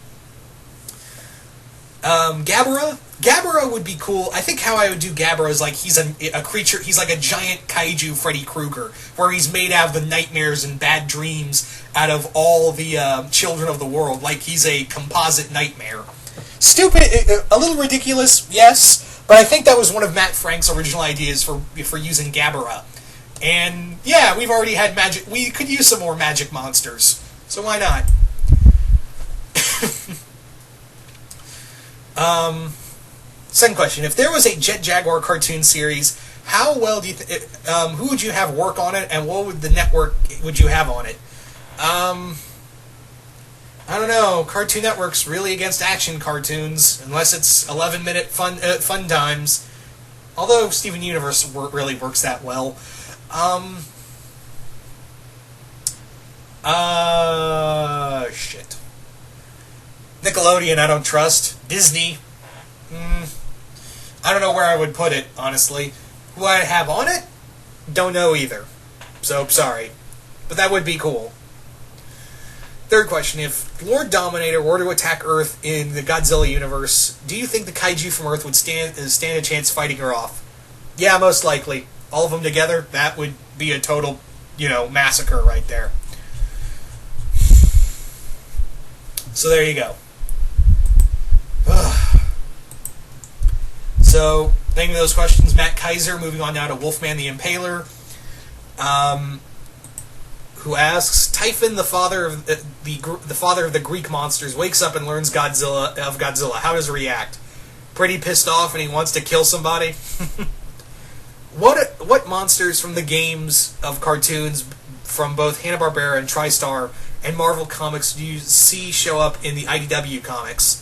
Gabara, Gabara would be cool. I think how I would do Gabara is like he's a creature. He's like a giant kaiju Freddy Krueger, where he's made out of the nightmares and bad dreams out of all the children of the world. Like he's a composite nightmare. Stupid, a little ridiculous, yes, but I think that was one of Matt Frank's original ideas for using Gabara. And yeah, we've already had magic. We could use some more magic monsters, so why not? Second question: if there was a Jet Jaguar cartoon series, how well do you who would you have work on it, and what would the network would you have on it? I don't know. Cartoon Network's really against action cartoons, unless it's 11-minute fun times. Although Steven Universe really works that well. Shit. Nickelodeon, I don't trust. Disney. I don't know where I would put it, honestly. Who I'd have on it? Don't know either. So, sorry. But that would be cool. Third question, if Lord Dominator were to attack Earth in the Godzilla universe, do you think the kaiju from Earth would stand a chance fighting her off? Yeah, most likely. All of them together, that would be a total, massacre right there. So there you go. So, thanking those questions, Matt Kaiser, moving on now to Wolfman the Impaler, who asks, Typhon, the father of the Greek monsters, wakes up and learns Godzilla. How does he react? Pretty pissed off, and he wants to kill somebody. What monsters from the games of cartoons from both Hanna-Barbera and TriStar and Marvel Comics do you see show up in the IDW comics?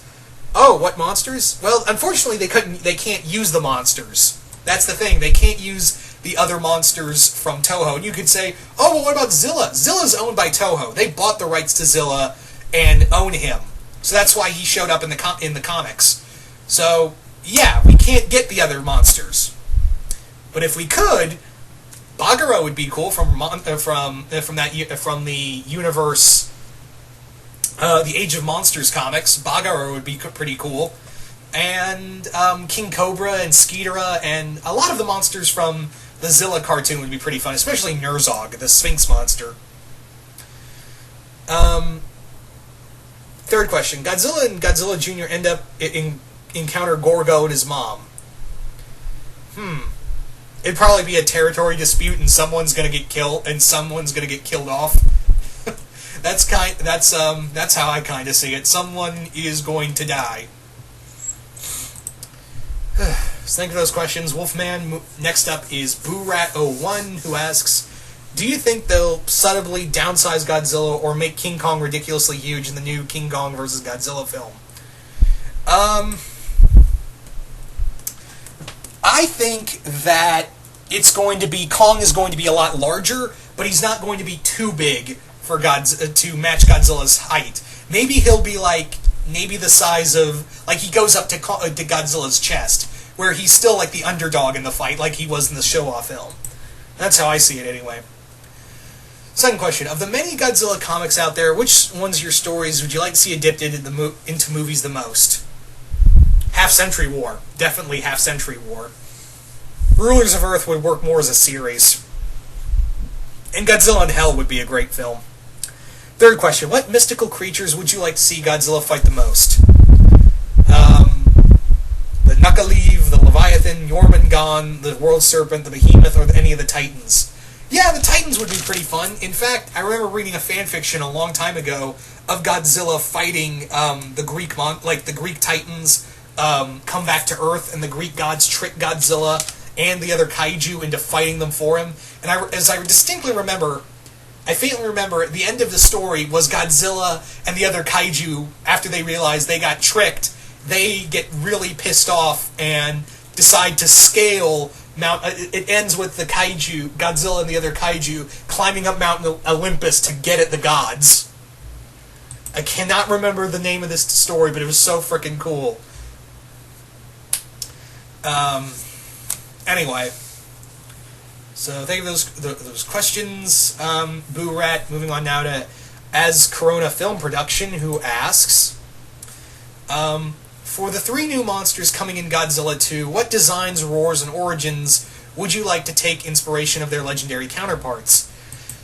Oh, what monsters? Well, unfortunately, they can't use the monsters. That's the thing. They can't use the other monsters from Toho. And you could say, oh, well, what about Zilla? Zilla's owned by Toho. They bought the rights to Zilla and own him. So that's why he showed up in the comics. So, yeah, we can't get the other monsters. But if we could, Bagheera would be cool from the universe, the Age of Monsters comics. Bagheera would be pretty cool. And King Cobra and Skeetera and a lot of the monsters from the Zilla cartoon would be pretty fun, especially Nurzog, the Sphinx monster. Third question. Godzilla and Godzilla Jr. end up encounter Gorgo and his mom. It'd probably be a territory dispute and someone's gonna get killed and someone's gonna get killed off. That's how I kind of see it. Someone is going to die. So thank you for those questions. Wolfman, next up is BooRat01, who asks, do you think they'll subtly downsize Godzilla or make King Kong ridiculously huge in the new King Kong vs. Godzilla film? I think that Kong is going to be a lot larger, but he's not going to be too big for to match Godzilla's height. Maybe he'll be maybe the size of, he goes up to Godzilla's chest, where he's still like the underdog in the fight, like he was in the Showa film. That's how I see it anyway. Second question, of the many Godzilla comics out there, which ones of your stories would you like to see adapted into movies the most? Half-Century War. Definitely Half-Century War. Rulers of Earth would work more as a series. And Godzilla in Hell would be a great film. Third question, what mystical creatures would you like to see Godzilla fight the most? The Knuckleave, the Leviathan, Jormungand, the World Serpent, the Behemoth, or any of the Titans? Yeah, the Titans would be pretty fun. In fact, I remember reading a fanfiction a long time ago of Godzilla fighting the Greek Titans come back to Earth, and the Greek gods trick Godzilla and the other kaiju into fighting them for him. And as I distinctly remember, I faintly remember, the end of the story was Godzilla and the other kaiju, after they realize they got tricked, they get really pissed off and decide to scale Mount... It ends with the kaiju, Godzilla and the other kaiju, climbing up Mount Olympus to get at the gods. I cannot remember the name of this story, but it was so freaking cool. Anyway, so thank you for those questions. Boo Rat, moving on now to As Corona Film Production, who asks, for the 3 new monsters coming in Godzilla 2, what designs, roars, and origins would you like to take inspiration of their legendary counterparts?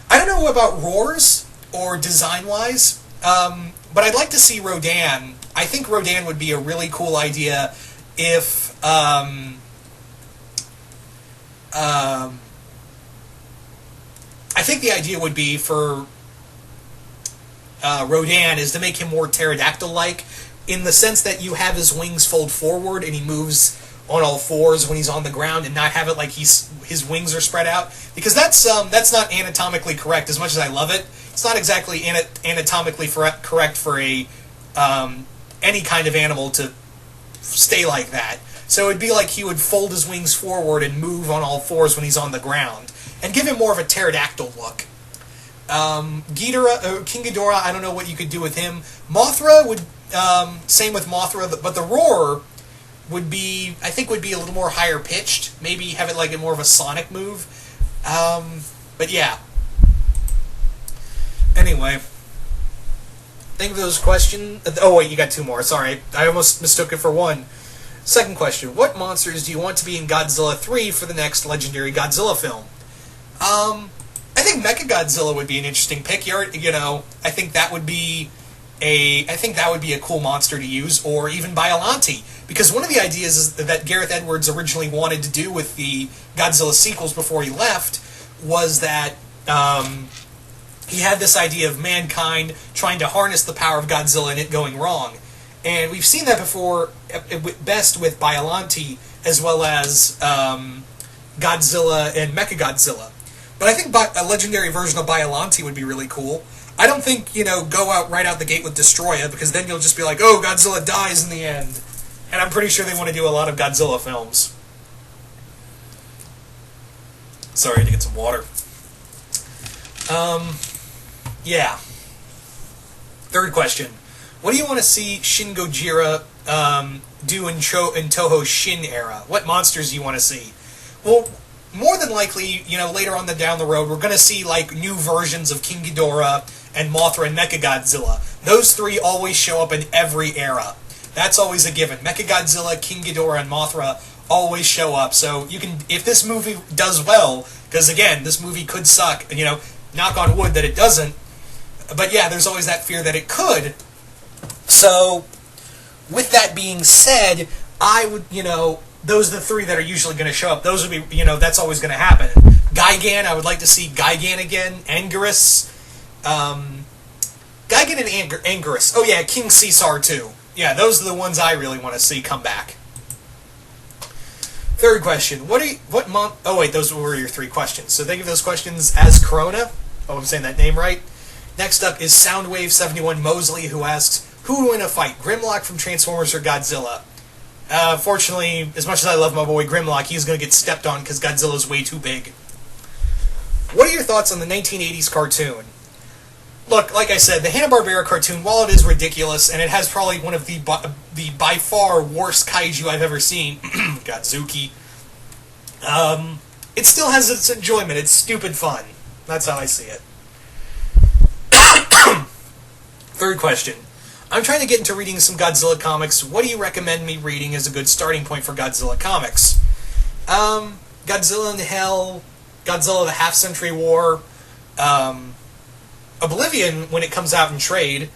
I don't know about roars, or design-wise, but I'd like to see Rodan. I think Rodan would be a really cool idea if... I think the idea would be for Rodan is to make him more pterodactyl-like, in the sense that you have his wings fold forward and he moves on all fours when he's on the ground, and not have it like his wings are spread out, because that's not anatomically correct. As much as I love it, it's not exactly anatomically correct for a any kind of animal to stay like that. So it'd be like he would fold his wings forward and move on all fours when he's on the ground, and give him more of a pterodactyl look. King Ghidorah, I don't know what you could do with him. Mothra would, same with Mothra, but the roar would be, I think, would be a little more higher pitched. Maybe have it like a more of a sonic move. But yeah. Anyway, think of those questions. Oh wait, you got 2 more. Sorry, I almost mistook it for 1. Second question: what monsters do you want to be in Godzilla 3 for the next legendary Godzilla film? I think Mechagodzilla would be an interesting pick. I think that would be a cool monster to use, or even Biollante, because one of the ideas is that Gareth Edwards originally wanted to do with the Godzilla sequels before he left was that he had this idea of mankind trying to harness the power of Godzilla and it going wrong. And we've seen that before, best with Biollante, as well as Godzilla and Mechagodzilla. But I think a legendary version of Biollante would be really cool. I don't think, go out right out the gate with Destroya, because then you'll just be like, oh, Godzilla dies in the end. And I'm pretty sure they want to do a lot of Godzilla films. Sorry, I had to get some water. Yeah. Third question. What do you want to see Shin Gojira do in Toho's Shin era? What monsters do you want to see? Well, more than likely, later on down the road, we're going to see, like, new versions of King Ghidorah and Mothra and Mechagodzilla. Those 3 always show up in every era. That's always a given. Mechagodzilla, King Ghidorah, and Mothra always show up. So you can, if this movie does well, because again, this movie could suck, knock on wood that it doesn't, but yeah, there's always that fear that it could. So, with that being said, I would, those are the 3 that are usually going to show up. Those would be, that's always going to happen. Gigan, I would like to see Gigan again. Anguirus. Gigan and Anguirus. Oh yeah, King Caesar too. Yeah, those are the ones I really want to see come back. Third question. Oh wait, those were your 3 questions. So think of those questions as Corona. Oh, I'm saying that name right. Next up is Soundwave71 Mosley, who asks, who would win a fight, Grimlock from Transformers or Godzilla? Fortunately, as much as I love my boy Grimlock, he's going to get stepped on because Godzilla's way too big. What are your thoughts on the 1980s cartoon? Look, like I said, the Hanna-Barbera cartoon, while it is ridiculous, and it has probably one of the by far worst kaiju I've ever seen, Godzuki, it still has its enjoyment. It's stupid fun. That's how I see it. Third question. I'm trying to get into reading some Godzilla comics. What do you recommend me reading as a good starting point for Godzilla comics? Godzilla in Hell, Godzilla the Half-Century War, Oblivion when it comes out in trade.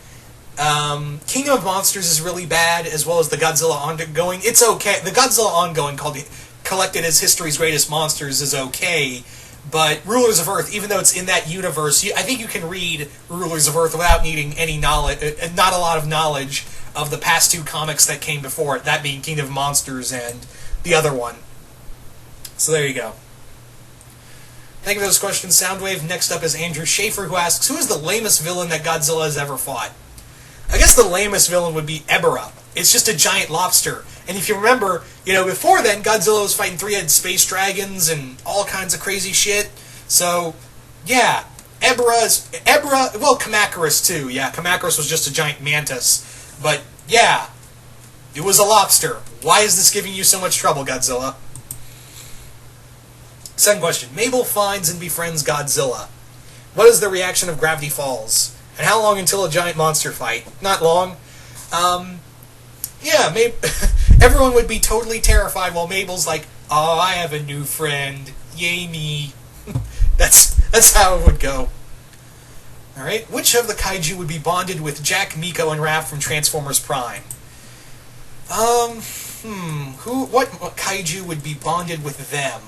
Kingdom of Monsters is really bad, as well as the Godzilla Ongoing. It's okay. The Godzilla Ongoing, collected as History's Greatest Monsters, is okay. But Rulers of Earth, even though it's in that universe, I think you can read Rulers of Earth without needing any knowledge, not a lot of knowledge of the past 2 comics that came before it, that being Kingdom of Monsters and the other one. So there you go. Thank you for those questions, Soundwave. Next up is Andrew Schaefer, who asks, who is the lamest villain that Godzilla has ever fought? I guess the lamest villain would be Ebirah. It's just a giant lobster. And if you remember, before then, Godzilla was fighting 3-headed space dragons and all kinds of crazy shit. So, yeah, Kamacuras too. Yeah, Kamacuras was just a giant mantis. But, yeah, it was a lobster. Why is this giving you so much trouble, Godzilla? Second question. Mabel finds and befriends Godzilla. What is the reaction of Gravity Falls? And how long until a giant monster fight? Not long. Yeah, everyone would be totally terrified while Mabel's like, "Oh, I have a new friend. Yay me." That's how it would go. All right, which of the kaiju would be bonded with Jack, Miko, and Raph from Transformers Prime? What kaiju would be bonded with them?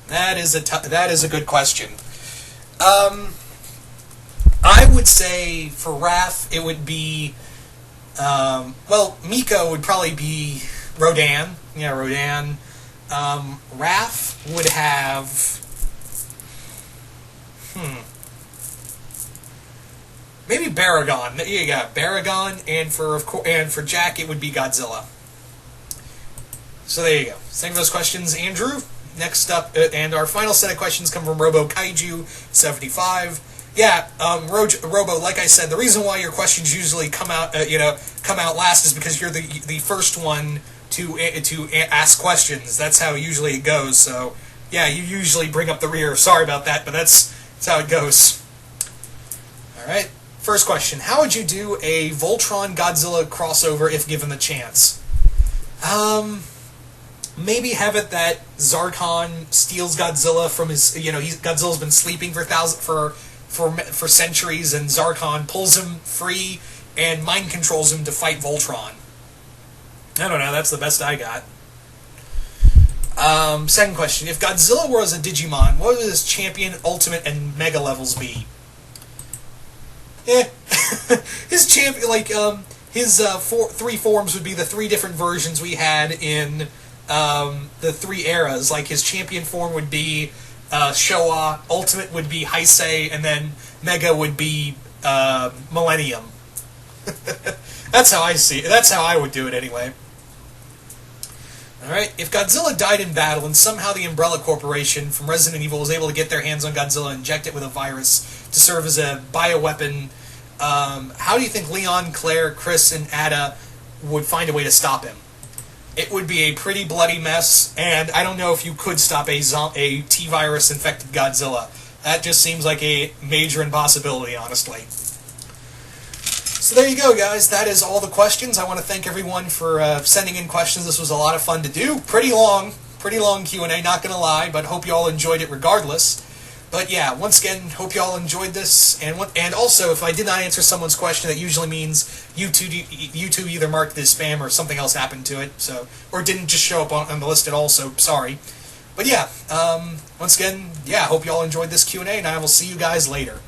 That is a good question. I would say for Raph it would be, Miko would probably be Rodan. Yeah, Rodan. Raph would have, maybe Baragon. You got Baragon, and for Jack it would be Godzilla. So there you go. Thank you for those questions, Andrew. Next up, and our final set of questions come from Robo Kaiju 75. Yeah, Robo. Like I said, the reason why your questions usually come out last is because you're the first one to ask questions. That's how usually it goes. So yeah, you usually bring up the rear. Sorry about that, but that's how it goes. All right. First question: how would you do a Voltron Godzilla crossover if given the chance? Maybe have it that Zarkon steals Godzilla from his. Godzilla's been sleeping for centuries, and Zarkon pulls him free and mind controls him to fight Voltron. I don't know. That's the best I got. Second question: if Godzilla was a Digimon, what would his champion, ultimate, and mega levels be? His champion, his three forms would be the three different versions we had in the three eras. Like his champion form would be Showa, ultimate would be Heisei, and then mega would be Millennium. That's how I see it. That's how I would do it anyway. Alright, if Godzilla died in battle and somehow the Umbrella Corporation from Resident Evil was able to get their hands on Godzilla and inject it with a virus to serve as a bioweapon, how do you think Leon, Claire, Chris, and Ada would find a way to stop him? It would be a pretty bloody mess, and I don't know if you could stop a T-virus infected Godzilla. That just seems like a major impossibility, honestly. So there you go, guys. That is all the questions. I want to thank everyone for sending in questions. This was a lot of fun to do. Pretty long Q&A, not going to lie, but hope you all enjoyed it regardless. But yeah, once again, hope you all enjoyed this. And also, if I did not answer someone's question, that usually means YouTube either marked it as spam or something else happened to it, or didn't just show up on the list at all, so sorry. But yeah, once again, hope you all enjoyed this Q&A, and I will see you guys later.